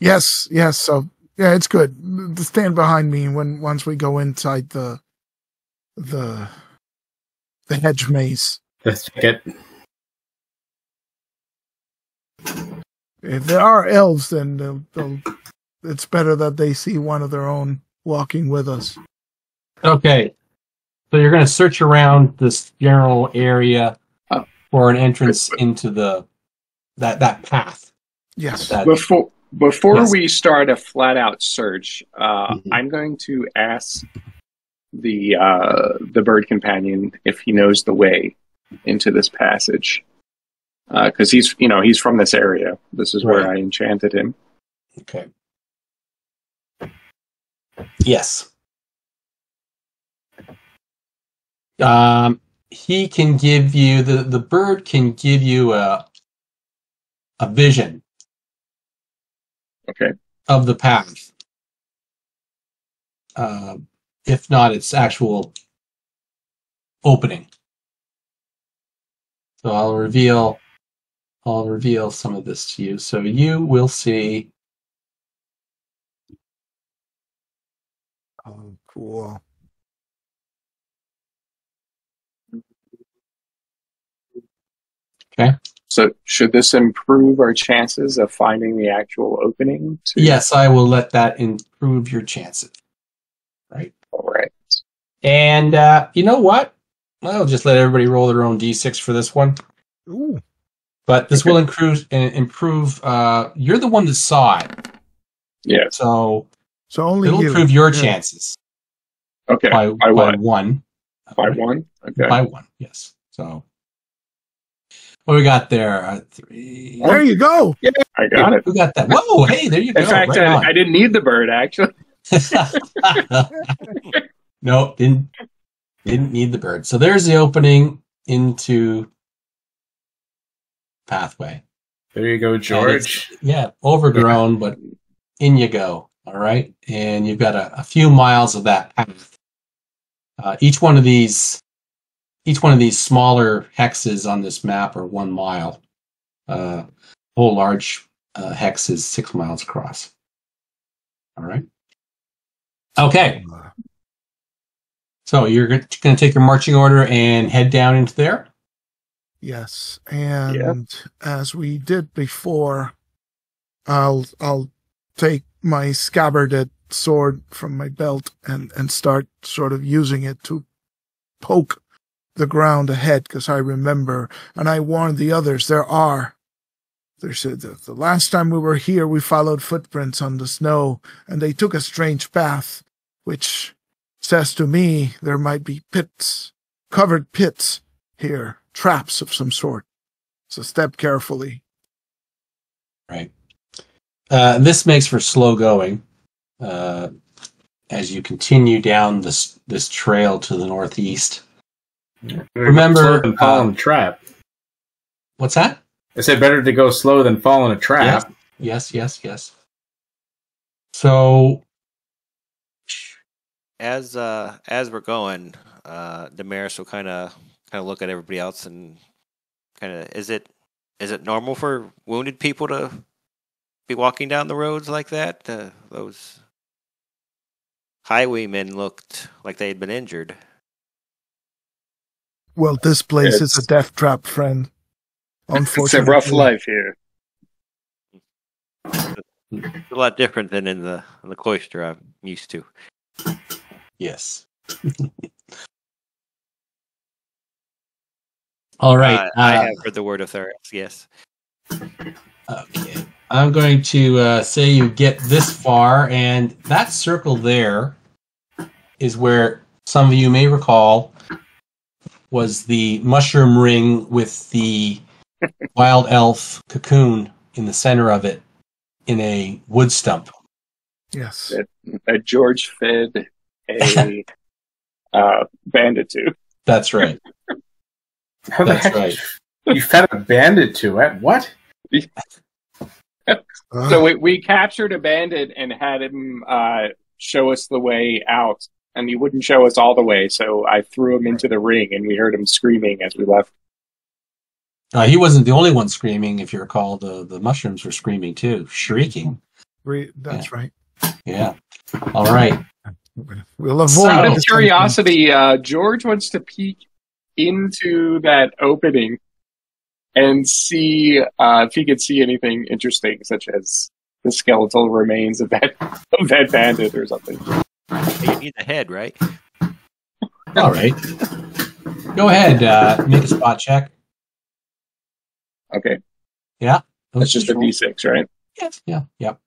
Yes. So, yeah, it's good. Stand behind me once we go inside the hedge maze. The thicket. If there are elves, then it's better that they see one of their own walking with us. Okay. So you're going to search around this general area for an entrance into that path. Yes. Before we start a flat out search, I'm going to ask the bird companion if he knows the way into this passage, because he's from this area. This is where I enchanted him. Okay. Yes. He can give you the bird can give you a vision. Okay. Of the path. If not its actual opening. So I'll reveal some of this to you. So you will see. Oh, cool. Okay. So should this improve our chances of finding the actual opening? Yes, I will let that improve your chances. Right. All right. And you know what? I'll just let everybody roll their own d6 for this one. Ooh. But this will improve. You're the one that saw it, Yes. so only it'll you. improve your Yeah. chances Okay. by what? one. By one? Okay. By one, yes. So what we got there? 3. There you go. Yeah, I got it. Who got that? Whoa! Hey, there you go. In fact, Right on. I didn't need the bird, actually. No, didn't need the bird. So there's the opening into pathway. There you go, George. Yeah, overgrown, but in you go. All right, and you've got a few miles of that path. Each one of these smaller hexes on this map are 1 mile. Whole large hex is 6 miles across. All right. Okay. So you're going to take your marching order and head down into there? Yes, and as we did before, I'll take my scabbarded sword from my belt and start sort of using it to poke the ground ahead, because I remember, and I warned the others, the last time we were here, we followed footprints on the snow, and they took a strange path, which says to me there might be covered pits here, traps of some sort. So step carefully. Right. This makes for slow going as you continue down this trail to the northeast. Remember, Slow than fall in a trap. What's that? I said better to go slow than fall in a trap. Yes. So, As we're going, Damaris will kind of look at everybody else and kind of is it normal for wounded people to be walking down the roads like that? Those highwaymen looked like they had been injured. Well, this place is a death trap, friend. Unfortunately. It's a rough life here. It's a lot different than in the cloister I'm used to. yes. All right. I have heard the word of Thuris, yes. Okay. I'm going to say you get this far, and that circle there is where some of you may recall was the mushroom ring with the wild elf cocoon in the center of it in a wood stump. Yes. That George fed a bandit to. That's right. How the heck? Right. You fed a bandit to it? What? So we captured a bandit and had him show us the way out, and he wouldn't show us all the way, so I threw him into the ring, and we heard him screaming as we left. He wasn't the only one screaming, if you recall. The mushrooms were screaming too, shrieking. That's right. Yeah. All right. We'll avoid. Out of curiosity, George wants to peek into that opening and see if he could see anything interesting, such as the skeletal remains of that bandit or something. You need the head, right? All right. Go ahead. Make a spot check. Okay. Yeah. That's just a D6, right? Yes. Yeah. Yep.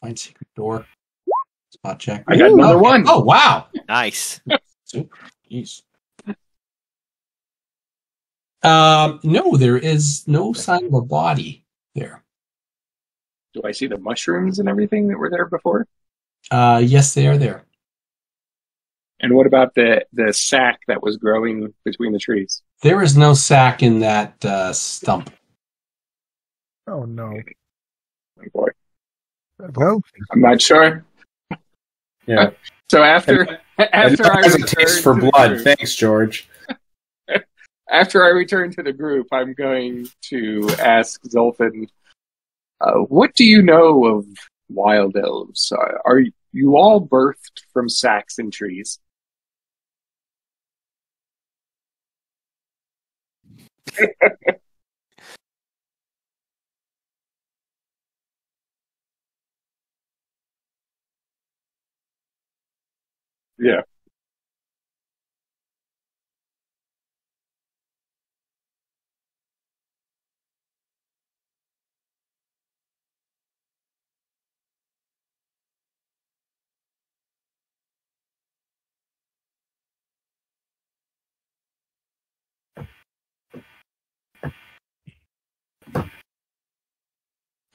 Find secret door. Spot check. I got another one. Oh, wow. Nice. Super. Jeez. No, there is no sign of a body there. Do I see the mushrooms and everything that were there before? Yes, they are there. And what about the sack that was growing between the trees? There is no sack in that stump. Oh, no. Oh, boy. Well, I'm not sure. Yeah. So after I has a taste for blood. Thanks, George. After I return to the group, I'm going to ask Zoltan, what do you know of wild elves? Are you all birthed from sacks and trees? Yeah.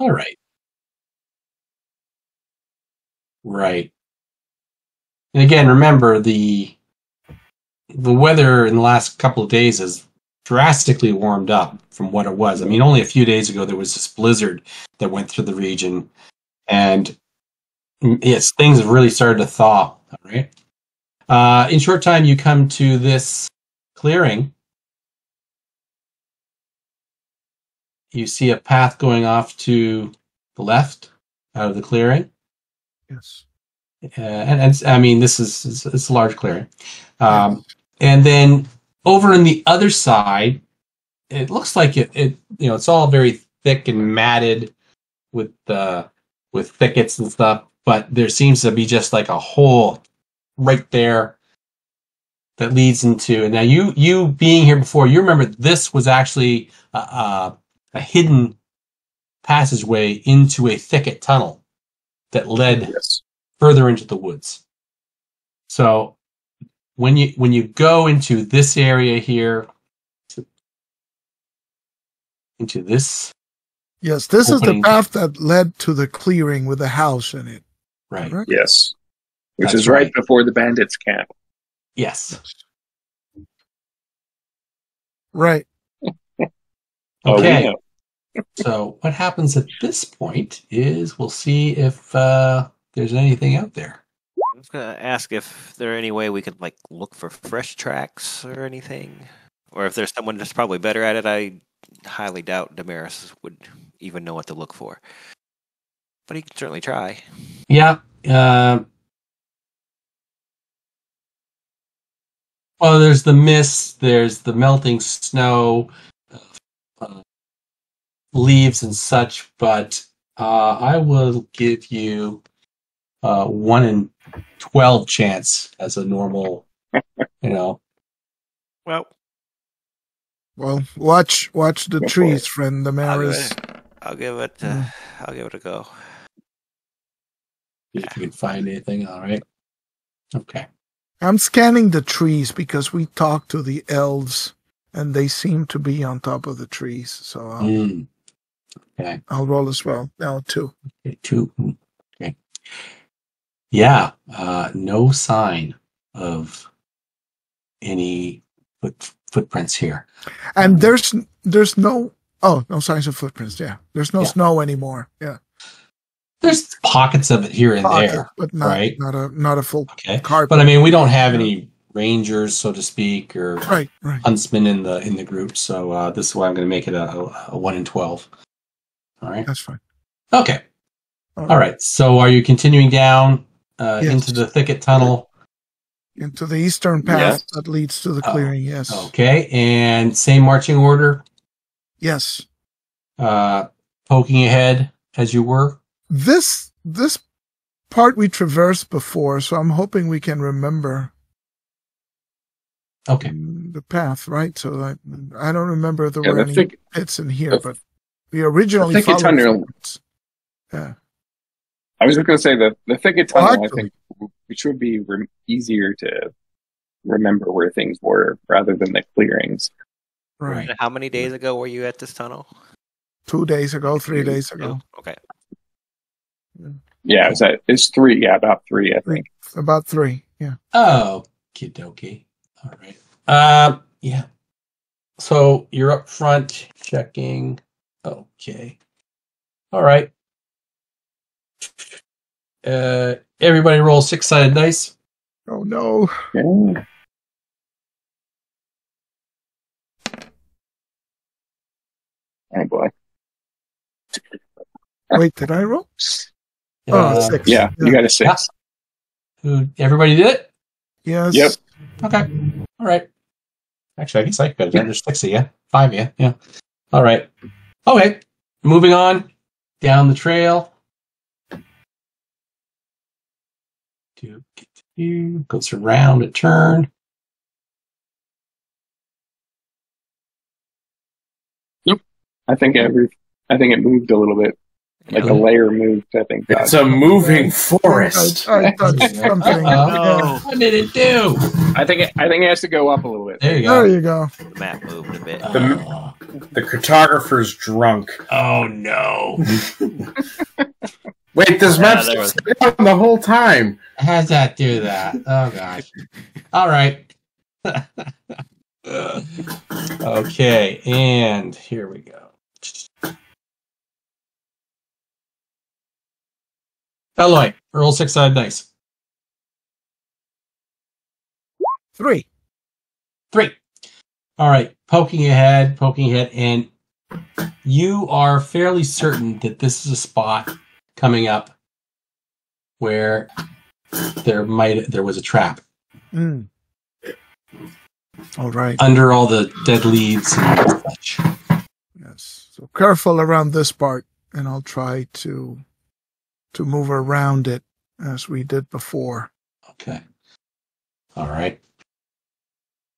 All right. Right. And again, remember the weather in the last couple of days has drastically warmed up from what it was. I mean, only a few days ago there was this blizzard that went through the region, and yes, things have really started to thaw. All right. In short time, you come to this clearing. You see a path going off to the left out of the clearing. Yes. And I mean, it's a large clearing. And then over on the other side, it looks like it's all very thick and matted with thickets and stuff. But there seems to be just like a hole right there that leads into. And now you being here before, you remember this was actually a hidden passageway into a thicket tunnel that led further into the woods. So when you go into this area here, into this, yes, this is the path that led to the clearing with the house in it. Right. Correct? Yes. Which That's is right before the bandits' camp. Yes. Right. Okay. Yeah. So what happens at this point is we'll see if there's anything out there. I was gonna ask if there any way we could like look for fresh tracks or anything, or if there's someone that's probably better at it. I highly doubt Damaris would even know what to look for, but he can certainly try. Yeah. Well, there's the mist, there's the melting snow, leaves and such, but I will give you 1 in 12 chance as a normal, Well, watch the trees, friend Damaris. I'll give it a go. If you can find anything, all right. Okay. I'm scanning the trees because we talked to the elves and they seem to be on top of the trees. So okay. I'll roll as well. Now 2. Okay, 2. Okay. Yeah. No sign of any footprints here. And there's no signs of footprints. Yeah, there's no snow anymore. Yeah, there's pockets of it here and there, but not, right? Not a full carpet. But I mean, we don't have any rangers, so to speak, or right. huntsmen in the group. So this is why I'm going to make it a 1 in 12. All right, that's fine. Okay. All right. So are you continuing down into the thicket tunnel? Into the eastern path that leads to the clearing, yes. Okay, and same marching order? Yes. Poking ahead as you were? This part we traversed before, so I'm hoping we can remember the path, right? So I don't remember if there were any pits in here, but we originally followed Yeah. I was just going to say that the thicket tunnel, I think, it should be easier to remember where things were rather than the clearings. Right. How many days ago were you at this tunnel? 2 days ago, 3 days ago. Okay. Yeah, it's 3. Yeah, about 3, I think. About 3, yeah. Oh, okie dokie. All right. Yeah. So you're up front checking. Okay. All right. Everybody roll 6-sided dice. Oh no. Yeah. Oh boy. Wait, did I roll? 6. Yeah, you got a 6. Yeah. Everybody did it? Yes. Yep. Okay. All right. Actually, I guess I could have done. There's 6 of you. 5 of you. Yeah. All right. Okay. Moving on down the trail. Goes around a turn. Nope. I think it moved a little bit. Like a layer moved, I think. It's a moving forest. I touched something. What did it do? I think it has to go up a little bit. There you go. There you go. The map moved a bit. The cartographer's drunk. Oh no! Wait, this map's down the whole time. How's that do that? Oh gosh! All right. Okay, and here we go. Eloy, roll 6-sided dice. 3. 3. All right, poking ahead, and you are fairly certain that this is a spot coming up where there was a trap. Mm. All right. Under all the dead leaves and such. Yes. So careful around this part, and I'll try to move around it as we did before. Okay. All right.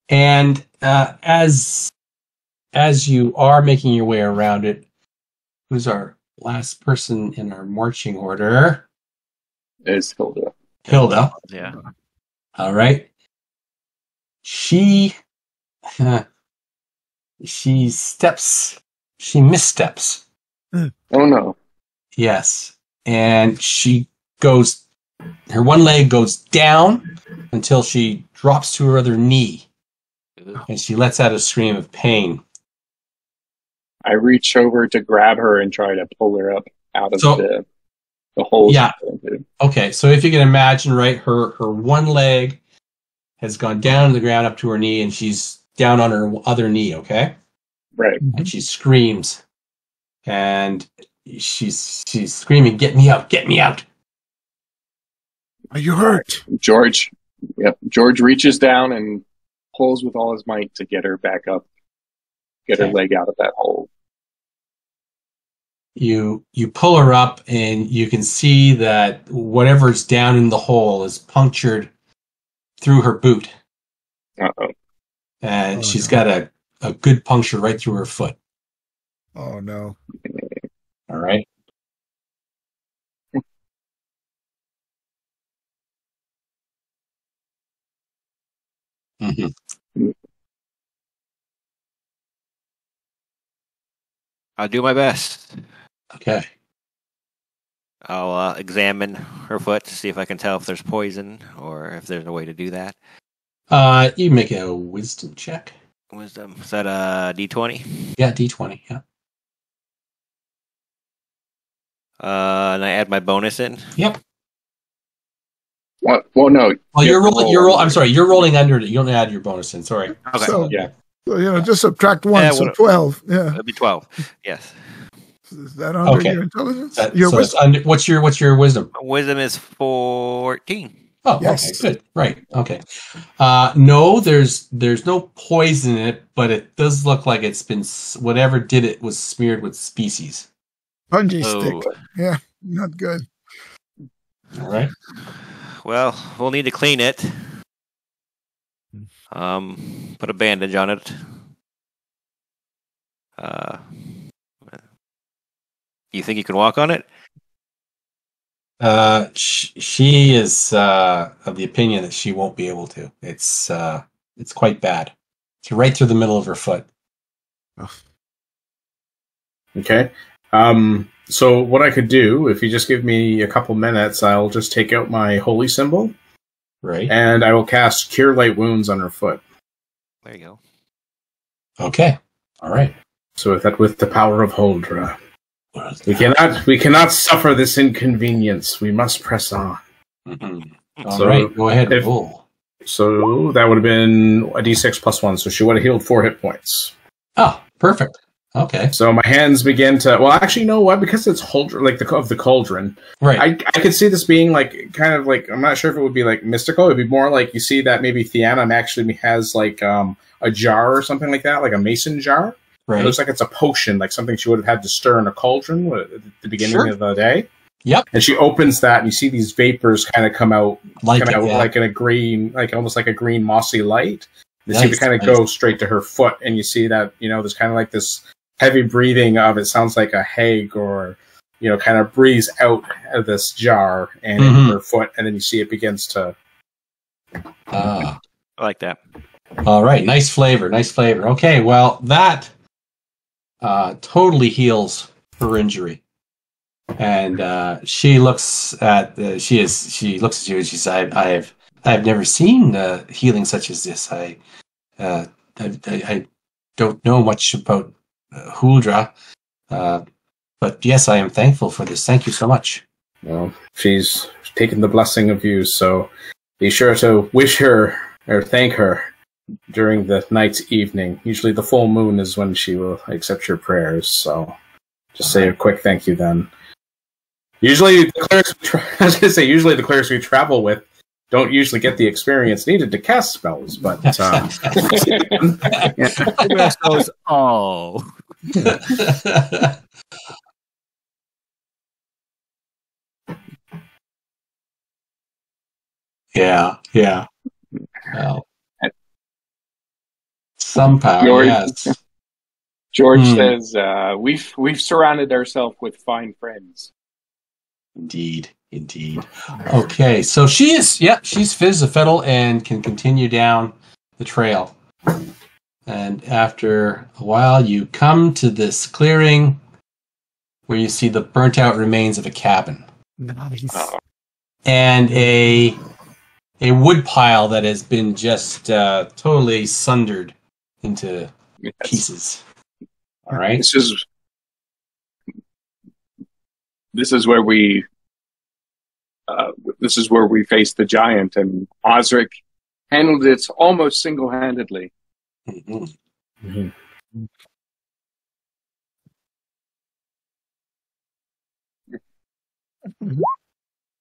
And as you are making your way around it, who's our last person in our marching order? It's Hilda. Hilda. Yeah. All right. She missteps. Oh no. Yes. And her one leg goes down until she drops to her other knee. And she lets out a scream of pain. I reach over to grab her and try to pull her up out of the hole. Yeah. Okay, so if you can imagine, right, her one leg has gone down to the ground up to her knee, and she's down on her other knee, okay? Right. And she screams. And she's screaming, "Get me out, get me out." Are you hurt? George reaches down and pulls with all his might to get her back up, get her leg out of that hole. You pull her up, and you can see that whatever's down in the hole is punctured through her boot. Uh-oh. And she's got a good puncture right through her foot. Oh, no. All right. Mm-hmm. I'll do my best. Okay. I'll examine her foot to see if I can tell if there's poison or if there's a way to do that. You make a wisdom check. Wisdom. Is that a D20? Yeah, D20. Yeah. And I add my bonus in. Yep. What? Well, no. Well, you're rolling under it. You don't add your bonus in. Sorry. Okay. So, yeah. So, just subtract 1, so 12. Yeah. It'll be 12. Yes. Is that under your intelligence? Your wisdom? What's your wisdom? My wisdom is 14. Oh, yes. Okay, good. Right. Okay. No, there's no poison in it, but it does look like it's been whatever did it was smeared with species. Punji stick. Yeah, not good. All right. Well, we'll need to clean it. Put a bandage on it. You think you can walk on it? She is of the opinion that she won't be able to. It's quite bad. It's right through the middle of her foot. Okay. So what I could do, if you just give me a couple minutes, I'll just take out my holy symbol. Right. And I will cast Cure Light Wounds on her foot. There you go. Okay. All right. So with the power of Holdra, we cannot suffer this inconvenience. We must press on. Mm-hmm. All right. Go ahead. Roll. So that would have been a d6 plus 1. So she would have healed 4 hit points. Oh, perfect. Okay. So my hands begin to... Well, actually, you know what? Because it's Holdra, like of the cauldron. Right. I could see this being like, kind of like... I'm not sure if it would be like mystical. It would be more like you see that maybe Theanon actually has like a jar or something like that, like a mason jar. Right. It looks like it's a potion, like something she would have had to stir in a cauldron at the beginning of the day. Yep. And she opens that, and you see these vapors kind of come out, like in a green, like almost like a green mossy light. They seem to kind of go straight to her foot, and you see that there's kind of like this heavy breathing of it sounds like a hag, or kind of breathes out of this jar and into her foot, and then you see it begins to. I like that. All right, nice flavor. Okay, well that totally heals her injury. And she looks at you and she says, "I've never seen healing such as this. I don't know much about Huldra, but yes, I am thankful for this. Thank you so much." Well, she's taken the blessing of you, so be sure to wish her or thank her during the night's evening. Usually the full moon is when she will accept your prayers, so just say a quick thank you then. Usually the clerics we travel with don't usually get the experience needed to cast spells, but Goes, oh. Yeah. Well, some power, George, yes. George says, "We've surrounded ourselves with fine friends." Indeed. Okay, so she's fizz a fiddle and can continue down the trail. And after a while, you come to this clearing where you see the burnt out remains of a cabin. Nice. And a wood pile that has been just totally sundered into pieces. All right. This is where we faced the giant, and Osric handled it almost single-handedly. Mm-hmm. Mm-hmm.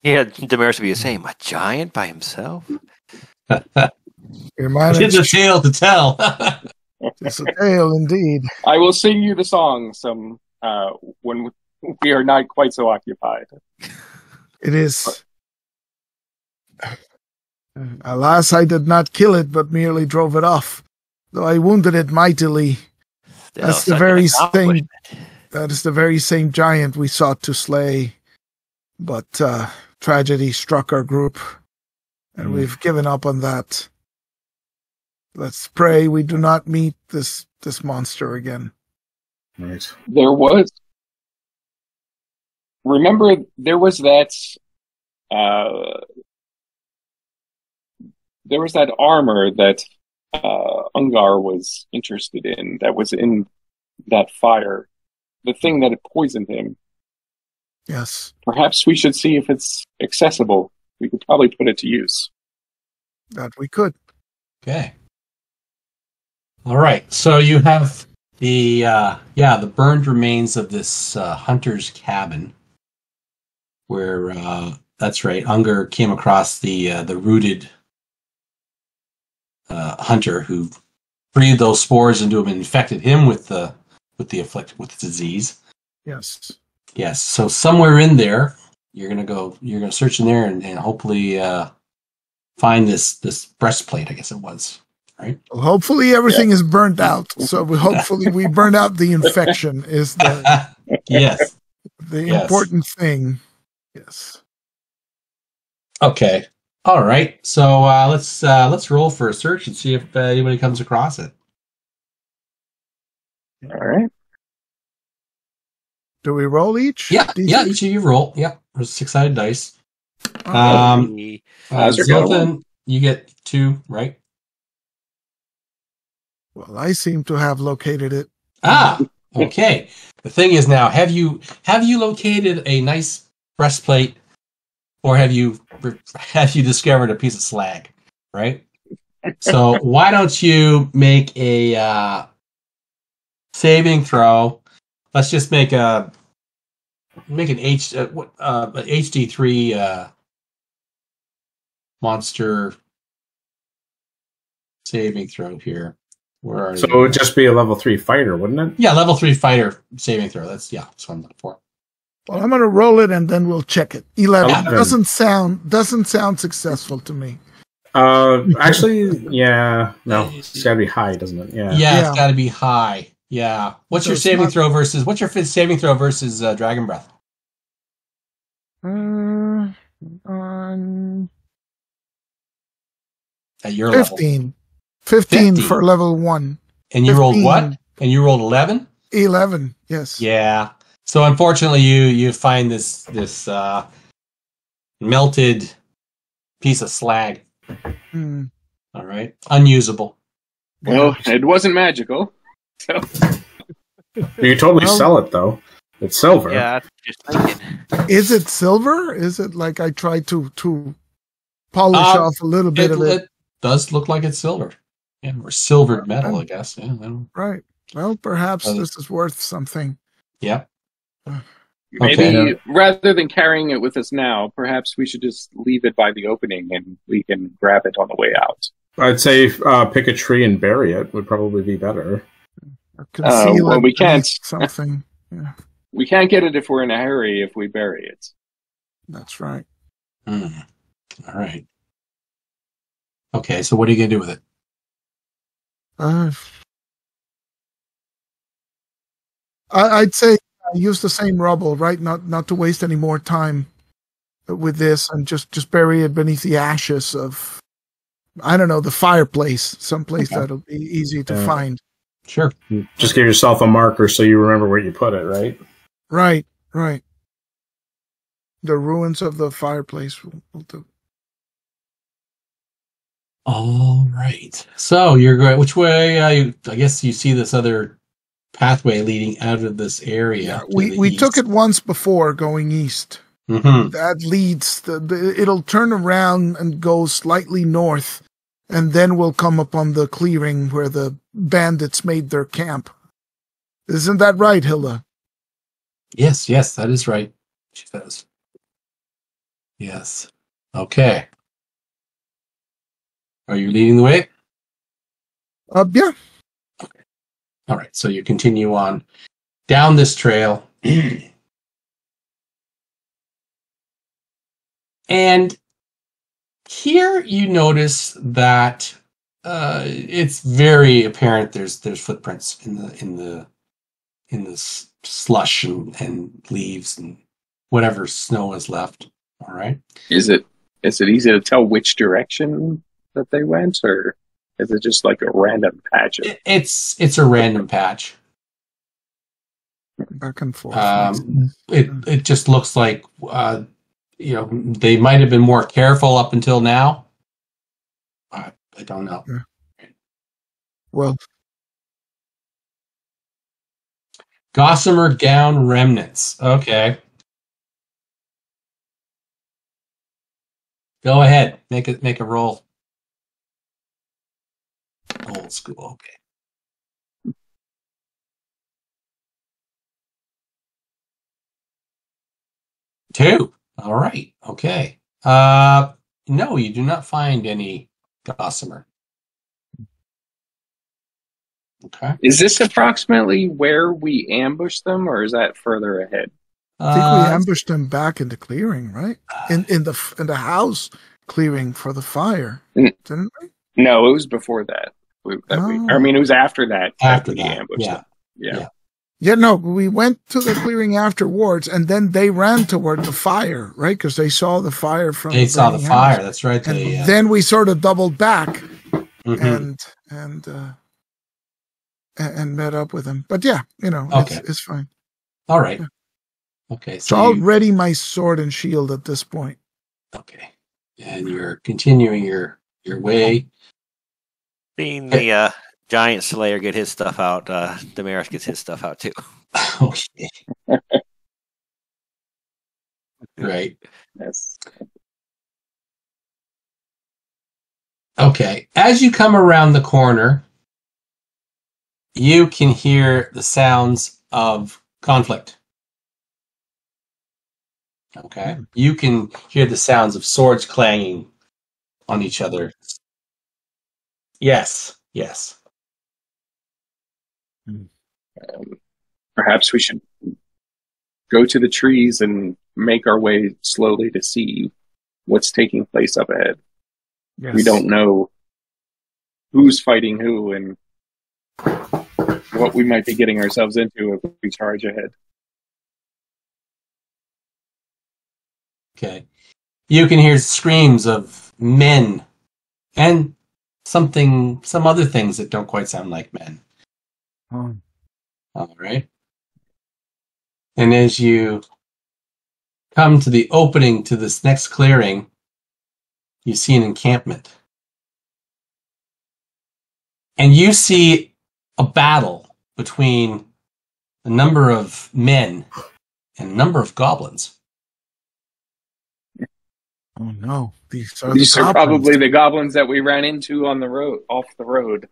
He had demerits to be the same. A giant by himself? It's a tale to tell. It's a tale indeed. I will sing you the song when we are not quite so occupied. It is. Alas, I did not kill it, but merely drove it off. Though I wounded it mightily. That's the very same. That is the very same giant we sought to slay. But tragedy struck our group, and we've given up on that. Let's pray we do not meet this monster again. Right. Remember, there was that armor that Ungar was interested in, that was in that fire, the thing that had poisoned him. Yes. Perhaps we should see if it's accessible. We could probably put it to use. That we could. Okay. All right. So you have the burned remains of this hunter's cabin, where that's right. Unger came across the rooted hunter who breathed those spores into him and infected him with the disease. Yes. Yes. So somewhere in there, you're gonna search in there and hopefully find this breastplate. I guess it was. Right. Well, hopefully everything is burnt out. So hopefully we burn out the infection is the yes. The important thing. Yes. Okay. All right. So let's roll for a search and see if anybody comes across it. All right. Do we roll each? Yeah. Each of you roll. Yeah. There's 6-sided dice. Zoltan, you get 2, right? Well, I seem to have located it. Okay. The thing is now, have you located a nice breastplate, or have you discovered a piece of slag? Right. So why don't you make a saving throw? Let's just make an HD3 monster saving throw here. Where are so you? it would just be a level 3 fighter, wouldn't it? Yeah, level 3 fighter saving throw. That's what I'm looking for. Well, I'm going to roll it and then we'll check it. 11 11. doesn't sound successful to me. Actually, yeah, no, it's got to be high, doesn't it? Yeah, it's got to be high. Yeah. What's your saving throw versus Dragon Breath? At your 15. level. 15 for level 1. And you rolled what? And you rolled 11? 11. Yes. Yeah. So unfortunately, you find this melted piece of slag. Hmm. All right, unusable. Well, it wasn't magical. So You can totally sell it though. It's silver. Yeah, I'm just thinking. Is it silver? Is it like I tried to polish off a little bit of it? It does look like it's silver. Yeah, or silvered metal, I guess. Yeah. Right. Well, perhaps this is worth something. Yeah. maybe rather than carrying it with us now, perhaps we should just leave it by the opening and we can grab it on the way out. I'd say pick a tree and bury it would probably be better. Or conceal well, it we can't. something. Yeah, We can't get it if we're in a hurry if we bury it. that's right. All right. Okay, so what are you going to do with it? I'd say use the same rubble, right? Not to waste any more time with this, and just bury it beneath the ashes of, I don't know, the fireplace, someplace that'll be easy to find. Sure. Just give yourself a marker so you remember where you put it, right? Right. The ruins of the fireplace will do. All right. So you're going. Which way? I guess you see this other pathway leading out of this area. We took it once before going east. Mm-hmm. That leads. It'll turn around and go slightly north, and then we'll come upon the clearing where the bandits made their camp. Isn't that right, Hilda? Yes, that is right. She says. Yes. Okay. Are you leading the way? Yeah. Okay. All right. So you continue on down this trail. And here you notice that it's very apparent there's footprints in the slush and leaves and whatever snow is left. All right. Is it easy to tell which direction that they went, or is it just like a random patch? It's a random patch. Back and forth. It just looks like they might have been more careful up until now. I don't know. Yeah. Well, Gossamer gown remnants. Okay. Go ahead. Make a roll. Old school. Okay. Two. All right. Okay. No, you do not find any gossamer. Okay. Is this approximately where we ambushed them, or is that further ahead? I think we ambushed them back in the clearing, right? In the house clearing for the fire, didn't we? No, it was before that. I mean, it was after that. After we that, ambushed them. Yeah. Yeah, no, we went to the clearing afterwards, and then they ran toward the fire, right? Because they saw the fire from. They saw the fire. House. That's right. And then we sort of doubled back and met up with them. But yeah, it's fine. All right. Yeah. Okay. So I'll ready my sword and shield at this point. Okay. And you're continuing your way. Seeing the giant slayer get his stuff out, Damaris gets his stuff out too. Okay. Right. Yes. Okay. As you come around the corner, you can hear the sounds of conflict. Okay. You can hear the sounds of swords clanging on each other. Yes. Perhaps we should go to the trees and make our way slowly to see what's taking place up ahead. Yes. We don't know who's fighting who and what we might be getting ourselves into if we charge ahead. Okay. You can hear screams of men and some other things that don't quite sound like men. All right. And as you come to the opening to this next clearing, you see an encampment. And you see a battle between a number of men and a number of goblins. Oh no, these are probably the goblins that we ran into on the road, off the road.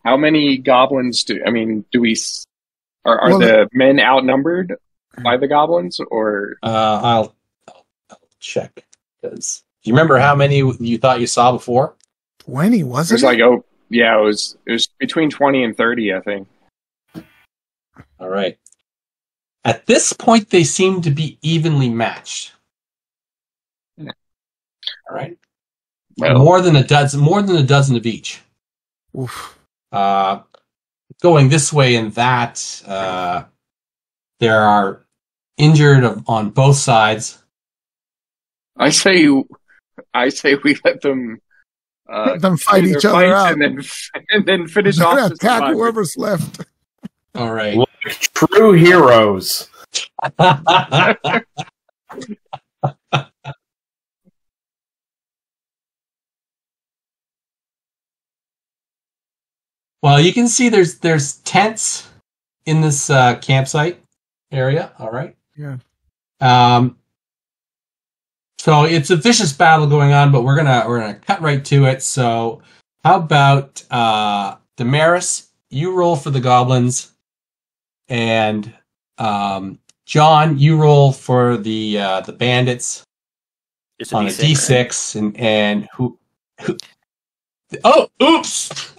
How many goblins do we? Are the men outnumbered by the goblins, or? I'll check. Because do you remember how many you thought you saw before? 20, wasn't it? It was between 20 and 30, I think. All right. At this point, they seem to be evenly matched. All right. Well, more than a dozen of each. Oof. Going this way and that, there are injured on both sides. I say we let them fight each other out, and then finish off. Attack whoever's left. All right. Like true heroes. Well, you can see there's tents in this campsite area. All right. Yeah. So it's a vicious battle going on, but we're gonna cut right to it. So how about Damaris? You roll for the goblins, and John, you roll for the bandits on a D6, right? and who? Oh, oops!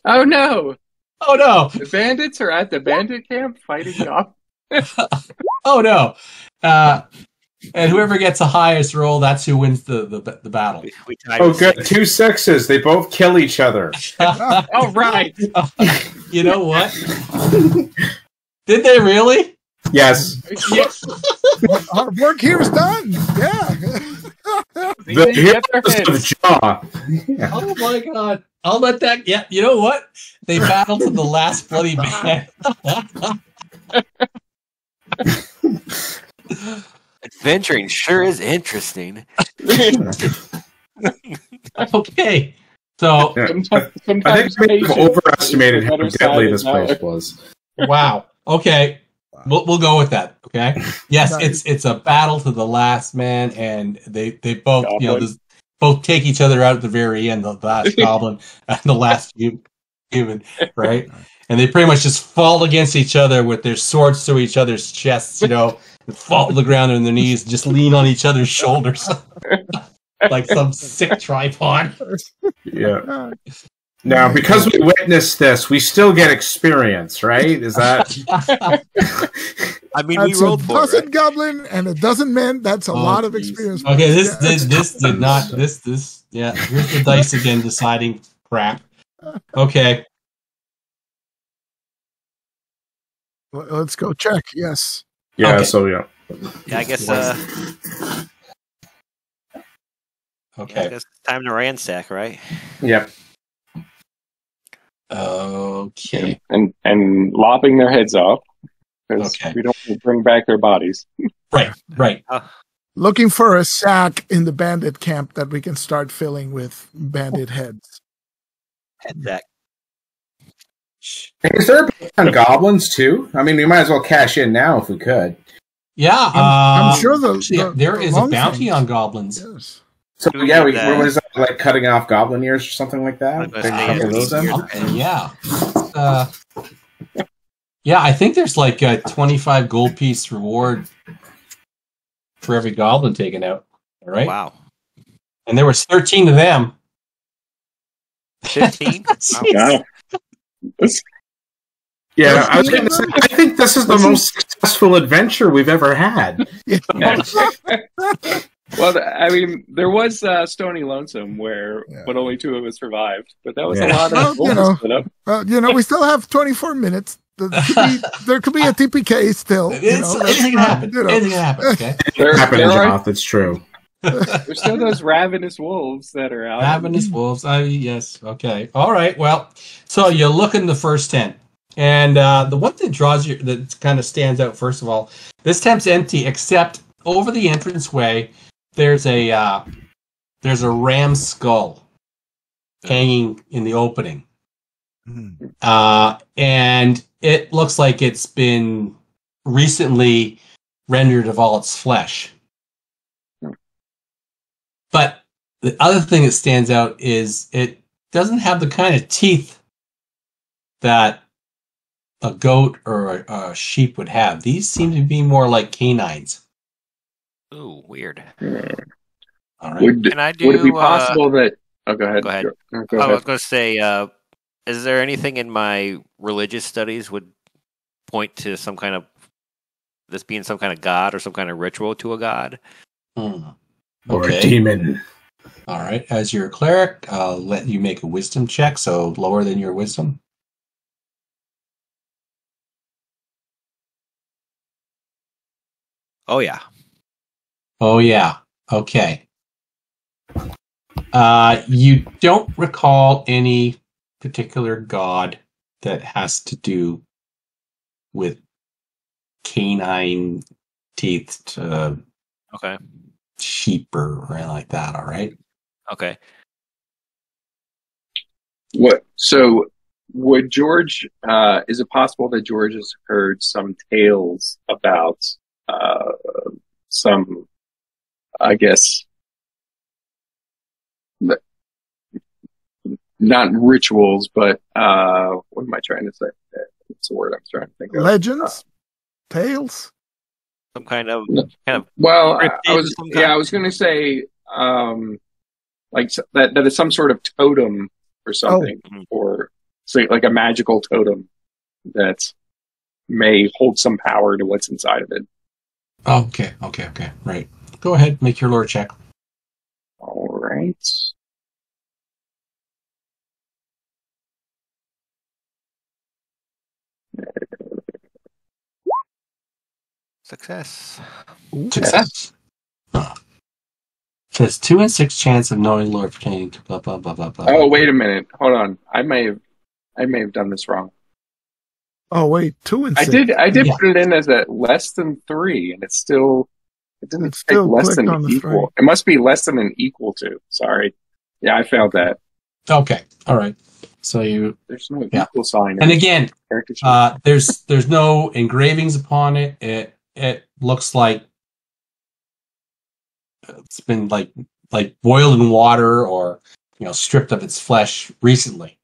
Oh no! Oh no! The bandits are at the bandit camp fighting off. Oh no! And whoever gets the highest roll, that's who wins the battle. Oh, good! 2 6s. They both kill each other. Oh right! You know what? Did they really? Yes. Yes. Our work here is done. Yeah. The heroes of Joth. Yeah. Oh my god! I'll let that. Yeah, you know what? They battled to the last bloody man. Adventuring sure is interesting. Okay, so sometimes I think we've overestimated how deadly this place was. Wow. Okay, we'll go with that. Okay. Yes, Nice. it's a battle to the last man, and they both both take each other out at the very end. The last goblin and the last human, right? And they pretty much just fall against each other with their swords through each other's chests, and fall to the ground on their knees, and just lean on each other's shoulders like some sick tripod. Yeah. Now, because we witnessed this, we still get experience, right? Is that? I mean, That's we rolled a for dozen it. goblin and a dozen men. That's a lot of experience. Okay, this did not. Yeah. Here's the dice again, deciding crap. Okay. Let's go check. Yes. Yeah. Okay. So yeah. Yeah, I guess. Okay. I guess it's time to ransack, right? Yep. Okay. And lopping their heads off because Okay. we don't want to bring back their bodies. Right. Looking for a sack in the bandit camp that we can start filling with bandit heads. Head back. Is there a ban on goblins too? I mean, we might as well cash in now if we could. Yeah. I'm sure there is a long bounty things. on goblins. Yes. So Who yeah, did that? what is that, like cutting off goblin ears or something like that? I'm gonna Take a say couple of those in? Yeah. Yeah, I think there's like a 25 gold piece reward for every goblin taken out. All right. Wow. And there was 13 of them. 15? Wow. Yeah, I was going to say, I think this is the most successful adventure we've ever had. Well, I mean, there was Stony Lonesome but only 2 of us survived. But that was a lot of we still have 24 minutes. There could be a TPK still. Anything can happen. Anything can happen. Okay. It happened in Joth, it's true. There's still those ravenous wolves that are out. Ravenous wolves. Yes. Okay. All right. Well, so you look in the first tent, And the one that draws you, that kind of stands out, first of all, this temp's empty, except over the entranceway, there's a ram skull hanging in the opening. And it looks like it's been recently rendered of all its flesh. But the other thing that stands out is it doesn't have the kind of teeth that a goat or a sheep would have. These seem to be more like canines. Ooh, weird. All right. Would it be possible that... Oh, go ahead. Go ahead. Go I ahead. was going to say, is there anything in my religious studies would point to some kind of this being some kind of god or some kind of ritual to a god? Or a demon. All right. As your cleric, I'll let you make a wisdom check, so lower than your wisdom. Oh, yeah. Oh, yeah. Okay. You don't recall any particular god that has to do with canine teeth Okay. sheep or anything like that, all right? Okay. What? So, would George? Is it possible that George has heard some tales about some, I guess, not rituals, but what am I trying to say? What's the word I'm trying to think of? Legends, tales. Some kind of Well, I cryptid was of some kind? I was going to say like that is some sort of totem or something, or say like a magical totem that may hold some power to what's inside of it. Okay. Right. Go ahead, make your lore check. All right. Success. Success. Says 2 in 6 chance of knowing lore pertaining to blah blah blah blah blah. Oh, wait a minute. Hold on. I may have done this wrong. Oh wait, 2 and 6. I did Yeah. put it in as a less than 3, and it didn't It's take still less clicked than on the equal. screen. It must be less than an equal to. Sorry. Yeah, I failed that. Okay. All right. So you There's no Yeah. equal sign. and again, character sheet. there's no engravings upon it. It looks like it's been like boiled in water or stripped of its flesh recently.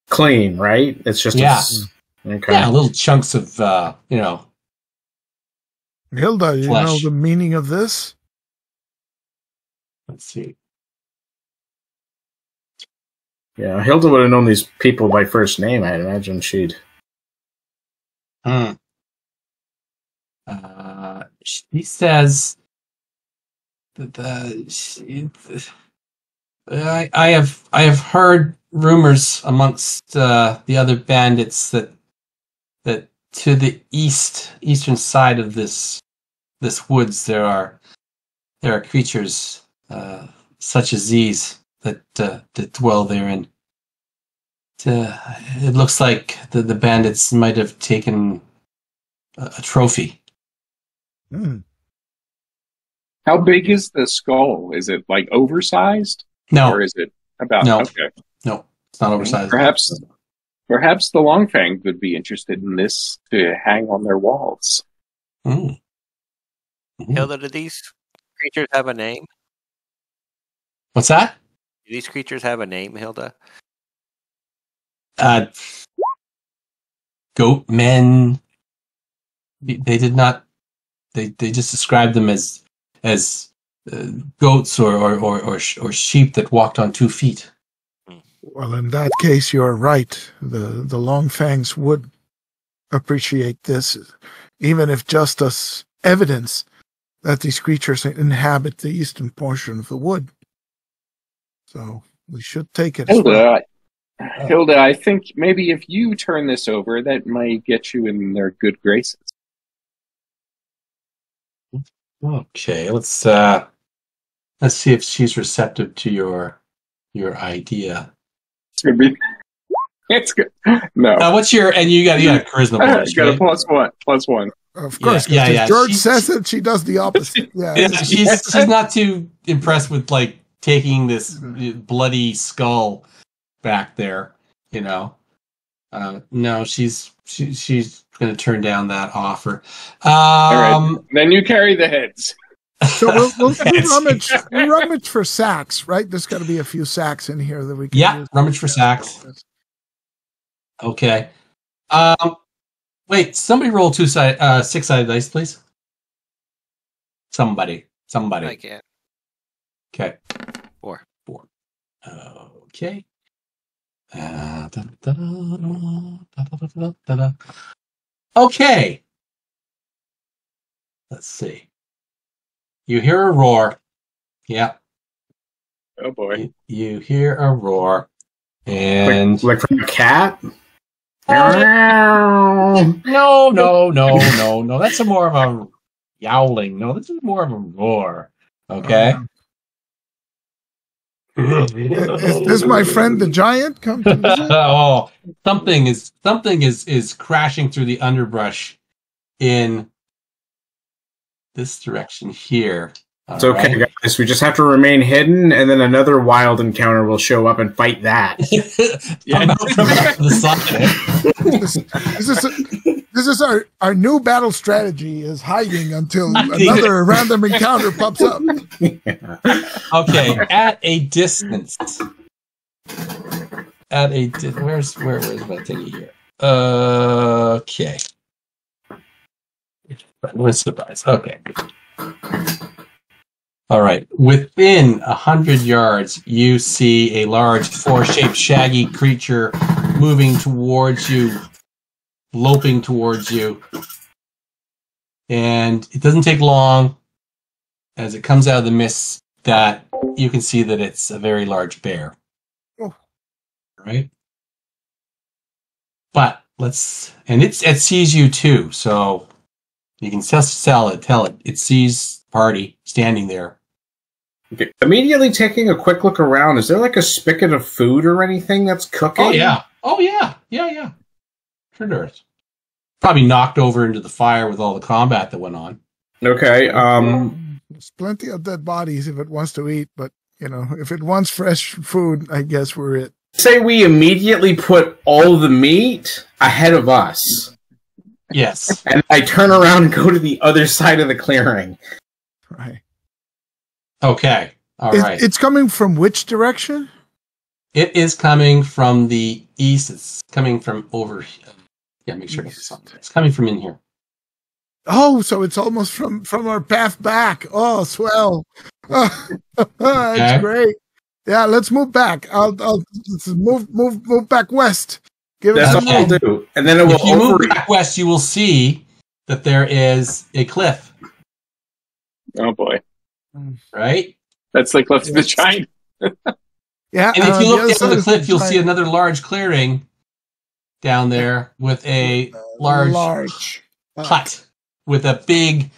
Clean, right? It's just okay. Yeah, little chunks of Hilda, you know Flesh. the meaning of this? let's see. Yeah, Hilda would have known these people by first name. I'd imagine she'd. She says that I have heard rumors amongst the other bandits that to the eastern side of this woods there are creatures such as these that dwell therein. It looks like the bandits might have taken a trophy. How big is the skull? Is it like oversized? No, Or is it about... No. Okay. no, it's not oversized. Perhaps the Longfang would be interested in this to hang on their walls. Mm. Mhm. Hilda, do these creatures have a name? What's that? Do these creatures have a name, Hilda? Goat men. They did not. They just described them as goats or sheep that walked on 2 feet. Well, in that case, you're right. The Longfangs would appreciate this, even if just as evidence that these creatures inhabit the eastern portion of the wood. So we should take it. Hilda, I think maybe if you turn this over, that might get you in their good graces. Okay, let's see if she's receptive to your idea. It's gonna be It's good. No. What's your, and you got a charisma bonus, Got right? a plus one. Of course, Yeah. George says it, she does the opposite. Yeah, she's not too impressed with like taking this bloody skull back there. No, she's going to turn down that offer. All right, then you carry the heads. So we'll rummage for sacks, right? There's got to be a few sacks in here that we can use. Rummage for sacks. Okay. Wait, somebody roll 6-sided dice, please. Somebody. I can't. Okay. 4. Okay. Okay. Let's see. You hear a roar. Yeah. Oh boy. You hear a roar. And like from a cat? No. That's more of a yowling. No, this is more of a roar. Okay. Is this my friend the giant come to visit? Oh, something is crashing through the underbrush in this direction here. It's okay, right. guys. We just have to remain hidden, and then another wild encounter will show up and fight that. Come out from the side. This is our new battle strategy: is hiding until another random encounter pops up. Okay, at a distance. Where's my thingy here? Okay. What a surprise. Okay. All right. Within 100 yards, you see a large, four-shaped, shaggy creature moving towards you, loping towards you. And it doesn't take long, as it comes out of the mist, that you can see that it's a very large bear. Oh. Right? But it sees you too, so you can tell it. It sees party standing there. Okay. Immediately taking a quick look around, is there like a spigot of food or anything that's cooking? Oh yeah. Sure there is. Probably knocked over into the fire with all the combat that went on. Okay. There's plenty of dead bodies if it wants to eat, but if it wants fresh food, I guess we're it. Say we immediately put all the meat ahead of us. Yes. And I turn around and go to the other side of the clearing. Right. Okay. All right. It's coming from which direction? It is coming from the east. It's coming from over here. Yeah, make sure it's coming from in here. Oh, so it's almost from our path back. Oh, swell. That's great. Yeah, let's move back. Let's move back west. That's all I'll do. And then if you move back west, you will see that there is a cliff. Oh boy. Right? That's the cliff of the giant. Yeah. And if you look down the cliff, you'll see another large clearing down there with a large hut with a big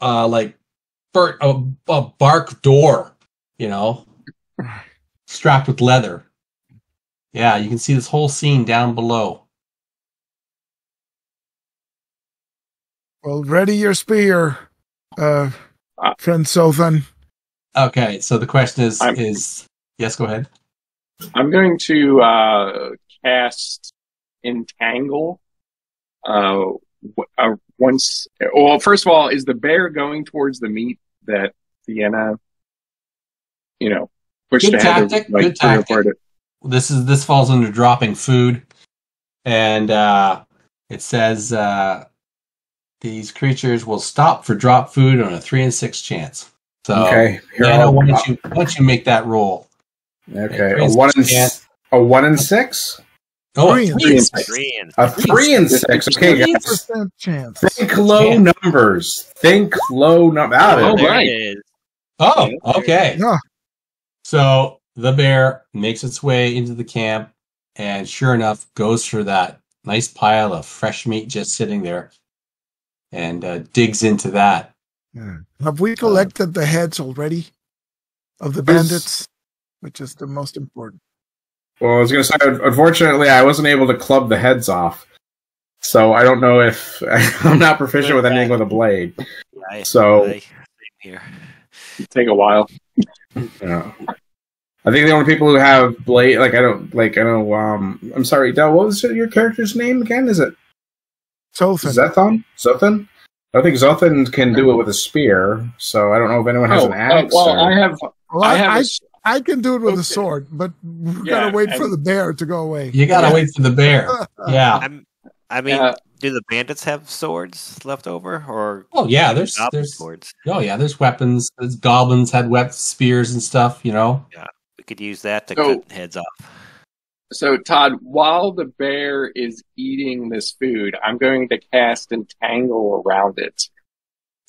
a bark door, strapped with leather. Yeah, you can see this whole scene down below. Well, ready your spear, friend Sothan. Okay, so the question is yes, go ahead. I'm going to cast Entangle. Once, well, first of all, is the bear going towards the meat that Sienna, pushed ahead? Good tactic. This falls under dropping food, and it says these creatures will stop for drop food on a 3 in 6 chance. So, okay, once you make that roll, okay, a 1 in 6. Oh, 3 in 6. A 3 in 6. Okay, guys. Chance. Think low numbers. Think low numbers. Oh, right. Oh, okay. Yeah. So the bear makes its way into the camp, and sure enough, goes for that nice pile of fresh meat just sitting there, and digs into that. Yeah. Have we collected the heads already of the bandits, which is the most important? Well, I was going to say, unfortunately, I wasn't able to club the heads off. So I don't know if I'm not proficient with anything with a blade. Same here. Take a while. Yeah. I think the only people who have blade, I'm sorry, Del, what was your character's name again? Is it Zothan. Zothan? I think Zothan can do it with a spear, so I don't know if anyone has an axe. I can do it with a sword, but we gotta wait for the bear to go away. You gotta wait for the bear. Yeah. Do the bandits have swords left over, or there's swords? Oh yeah, there's weapons. There's goblins had spears and stuff. Yeah, we could use that to cut heads off. So, Todd, while the bear is eating this food, I'm going to cast Entangle around it.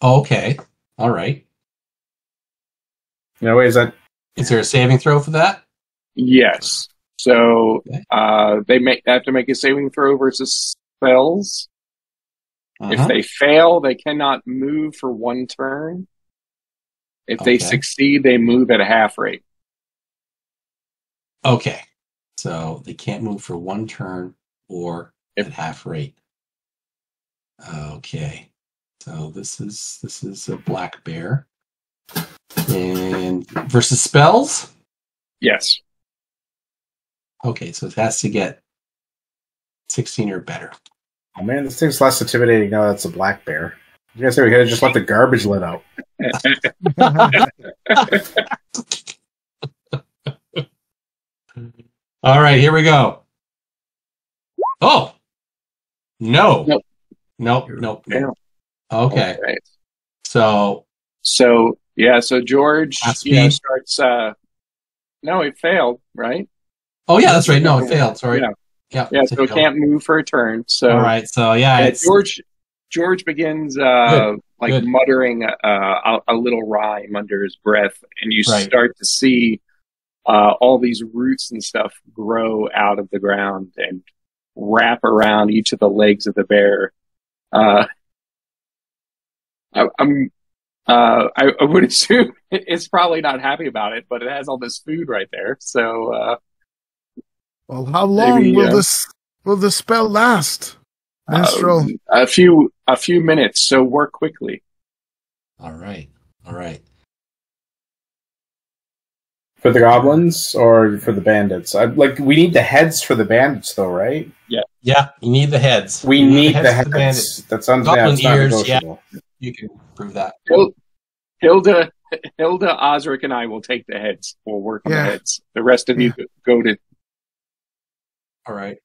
Okay. All right. No, is there a saving throw for that? Yes. So they have to make a saving throw versus spells. If they fail, they cannot move for 1 turn. If they succeed, they move at a half rate. Okay. So they can't move for 1 turn or at half rate. Okay. So this is a black bear. And versus spells? Yes. Okay, so it has to get 16 or better. Oh man, this thing's less intimidating now that it's a black bear. You guys say we could have just let the garbage let out. All right, here we go. Oh! No. Nope. Okay. So George starts no, it failed, right? Oh yeah, that's right. No, it failed. Sorry. Yeah, so it can't move for a turn. So all right, so George begins muttering a little rhyme under his breath, and you start to see all these roots and stuff grow out of the ground and wrap around each of the legs of the bear. I would assume it's probably not happy about it, but it has all this food right there. So, well, how long will the spell last, Minstrel? A few minutes. So work quickly. All right. For the goblins or for the bandits? We need the heads for the bandits, though, right? Yeah. You need the heads. We need the heads. That's not negotiable. Yeah, you can prove that. Hilda, Osric, and I will take the heads. We'll work on the heads. The rest of you go to. All right.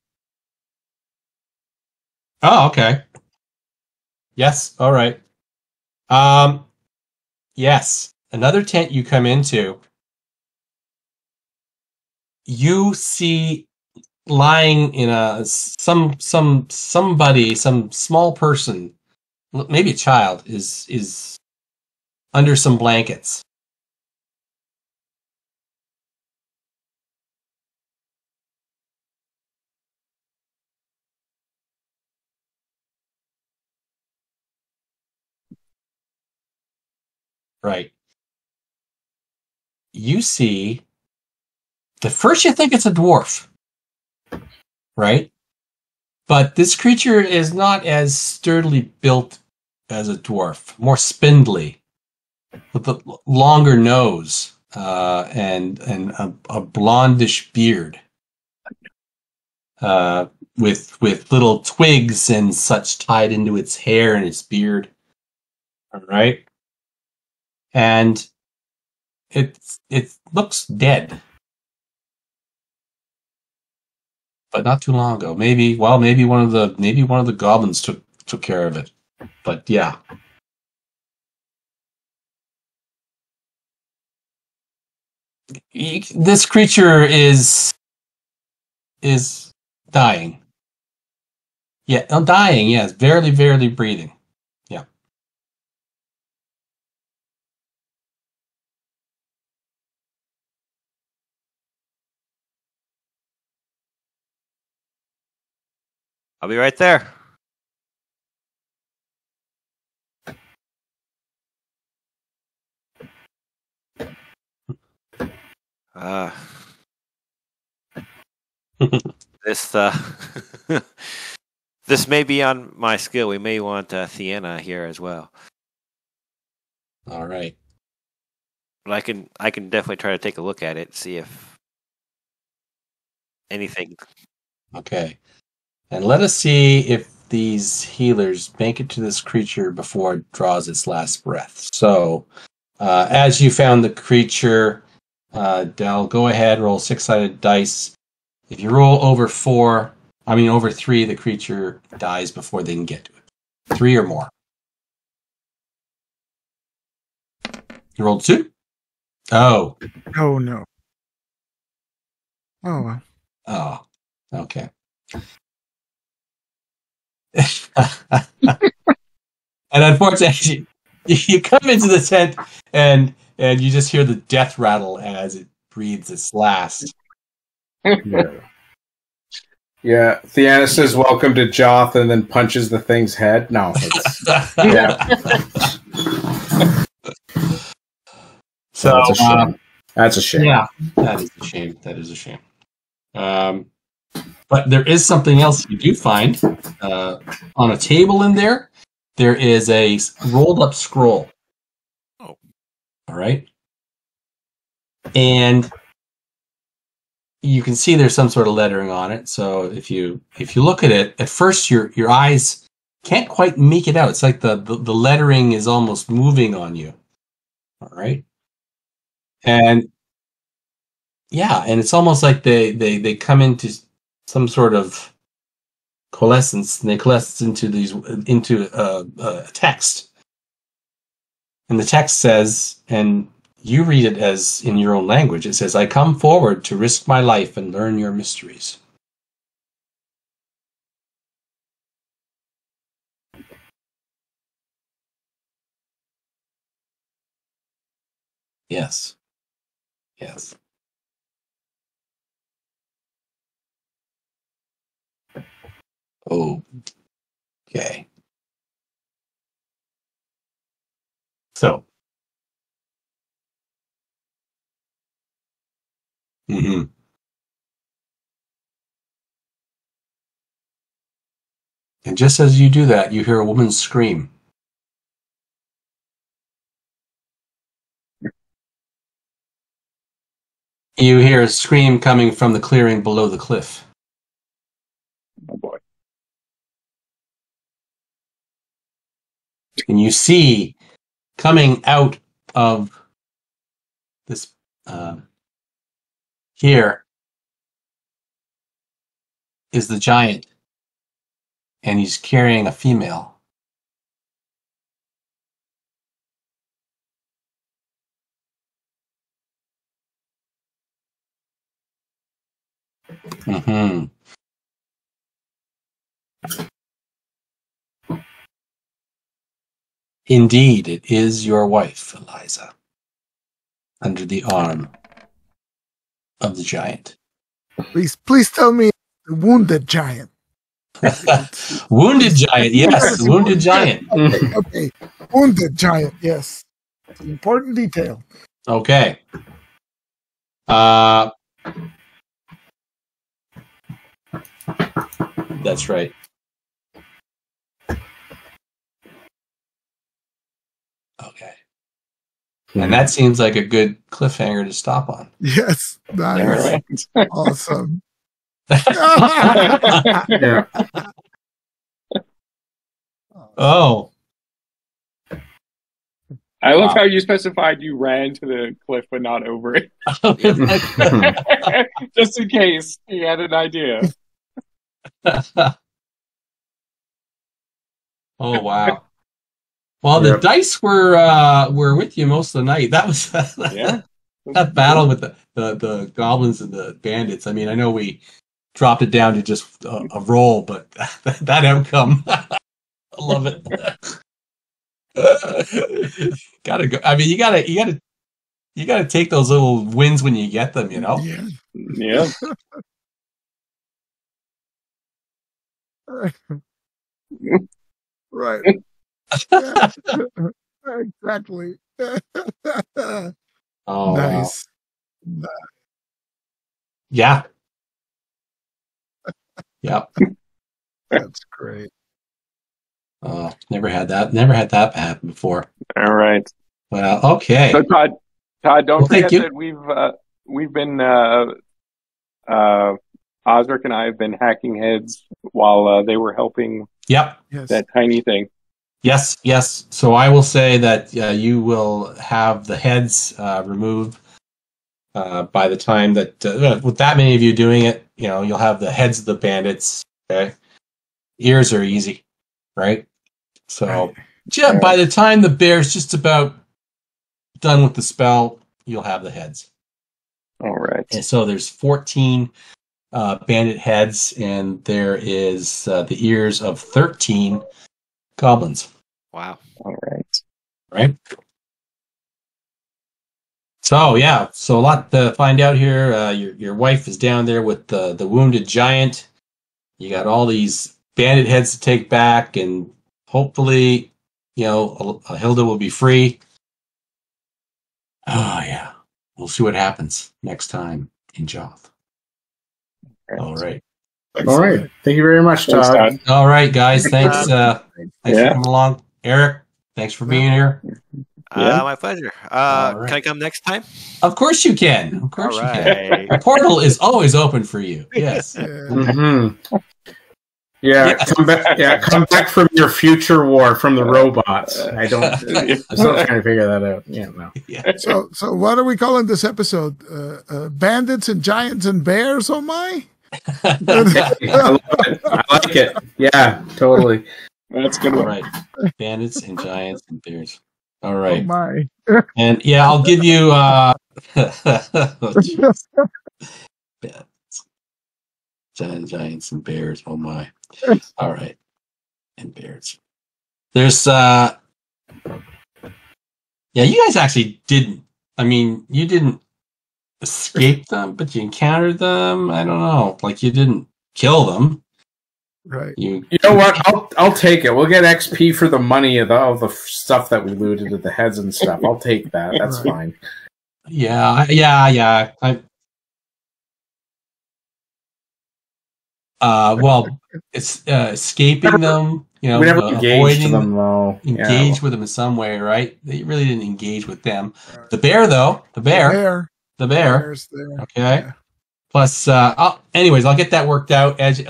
Oh, okay. Yes. All right. Yes. Another tent you come into. You see lying in some small person, maybe a child, is under some blankets. Right. You see, at first you think it's a dwarf, right? But this creature is not as sturdily built as a dwarf, more spindly, with a longer nose and a blondish beard, with little twigs and such tied into its hair and its beard. All right, and it looks dead, but not too long ago. Maybe one of the goblins took care of it. But yeah. This creature is dying. Yeah, dying, yes. Barely breathing. Yeah. I'll be right there. This this may be on my skill. We may want Thiena here as well. All right. But I can definitely try to take a look at it, see if anything. Okay. And let us see if these healers make it to this creature before it draws its last breath. So, as you found the creature, Del, go ahead, roll 6-sided dice. If you roll over 3, the creature dies before they can get to it. 3 or more. You rolled 2? Oh. Oh, no. Oh, well. Oh. Okay. And unfortunately, you come into the tent and you just hear the death rattle as it breathes its last. Yeah, Thiena says welcome to Joth and then punches the thing's head. No. Yeah. So that's a shame. That's a shame. Yeah, that is a shame. That is a shame. But there is something else you do find on a table in there. There is a rolled up scroll. Oh. All right. And you can see there's some sort of lettering on it. So if you look at it, at first your eyes can't quite make it out. It's like the lettering is almost moving on you. All right. And yeah, and it's almost like they come into some sort of coalescence, and they coalesce into a text. And the text says, and you read it as in your own language, it says, "I come forward to risk my life and learn your mysteries." Yes. Yes. Oh. Okay. So. Mm-hmm. And just as you do that, you hear a woman scream. You hear a scream coming from the clearing below the cliff. Oh boy. And you see coming out of this here is the giant, and he's carrying a female. Mm-hmm. Indeed, it is your wife, Eliza, under the arm of the giant. Please tell me the wounded giant. Wounded giant, yes, wounded giant. Okay, wounded giant, yes. It's an important detail. Okay. That's right. Okay. And that seems like a good cliffhanger to stop on. Yes, nice. Right. Awesome. Yeah. Oh. I love how you specified you ran to the cliff but not over it. Just in case you had an idea. Oh wow. Well, the dice were with you most of the night. That was that battle with the goblins and the bandits. I mean, I know we dropped it down to just a roll, but that outcome, I love it. Gotta go. I mean, you gotta take those little wins when you get them. You know. Yeah. Right. Exactly. Oh, nice. wow. Yeah. Yep. That's great. Never had that happen before. All right. Well, okay. So Todd, don't Well, thank forget you. that we've been Osric and I have been hacking heads while they were helping Yep. Yes. that tiny thing. Yes. So I will say that you will have the heads removed by the time that with that many of you doing it, you'll have the heads of the bandits. Okay. Ears are easy, right? So by the time the bear's just about done with the spell, you'll have the heads. All right. And so there's 14 bandit heads, and there is the ears of 13 goblins. Wow. All right. Right? So, yeah. So a lot to find out here. Your wife is down there with the wounded giant. You got all these bandit heads to take back, and hopefully, Hilda will be free. Oh, yeah. We'll see what happens next time in Joth. All right. All right. Thank you very much, Thanks, Todd. Todd. All right, guys. Thanks. Thanks for coming along. Eric, thanks for being here. My pleasure. All right. Can I come next time? Of course you can. Of course All you can. right. The portal is always open for you. Yes. Mm-hmm. Yeah, come back from your future war from the robots. I'm still trying to figure that out. Yeah, no. Yeah. So what are we calling this episode? Bandits and Giants and Bears, oh my? I love it. I like it. Yeah, totally. That's good. All right. Bandits and giants and bears. All right. Oh my. And yeah, I'll give you giants and bears. Oh my. All right. And bears. There's yeah, you guys actually didn't. I mean, you didn't escape them, but you encountered them. I don't know. Like you didn't kill them. Right. You know what? I'll take it. We'll get XP for the money of all the stuff that we looted at the heads and stuff. I'll take that. That's fine. Yeah. Well, it's escaping them. We never engaged avoiding them, though. Engage with them in some way, right? They really didn't engage with them. The bear, though, the bear. Bear's there. Okay. Yeah. Plus, anyways, I'll get that worked out. As you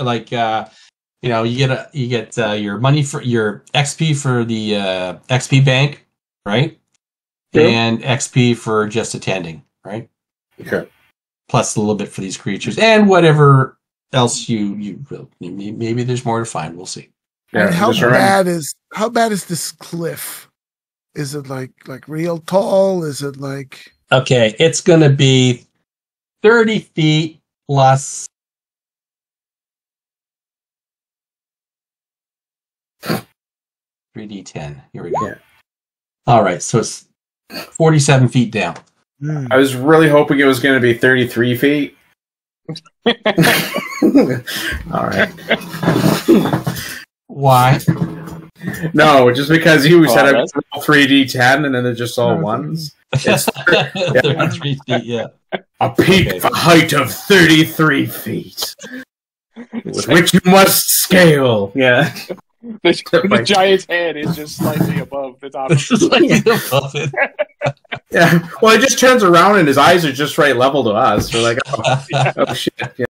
get your money for your XP for the XP bank, right? Sure. And XP for just attending, right? Okay. Plus a little bit for these creatures and whatever else you maybe there's more to find. We'll see. And Yeah, how just bad is this cliff? Is it like real tall? Is it like Okay, it's gonna be 30 feet plus 3d10. Here we go. Yeah. All right, so it's 47 feet down. I was really hoping it was going to be 33 feet. All right. Why? No, just because you said that's- it was 3d10 and then they're just all ones. It's 33 feet, yeah. a peak Okay. of a height of 33 feet, with which you must scale. Yeah. The giant's head is just slightly above the top of This is like above it. Yeah. Well, it just turns around and his eyes are just right level to us. We're like, oh shit. Yeah.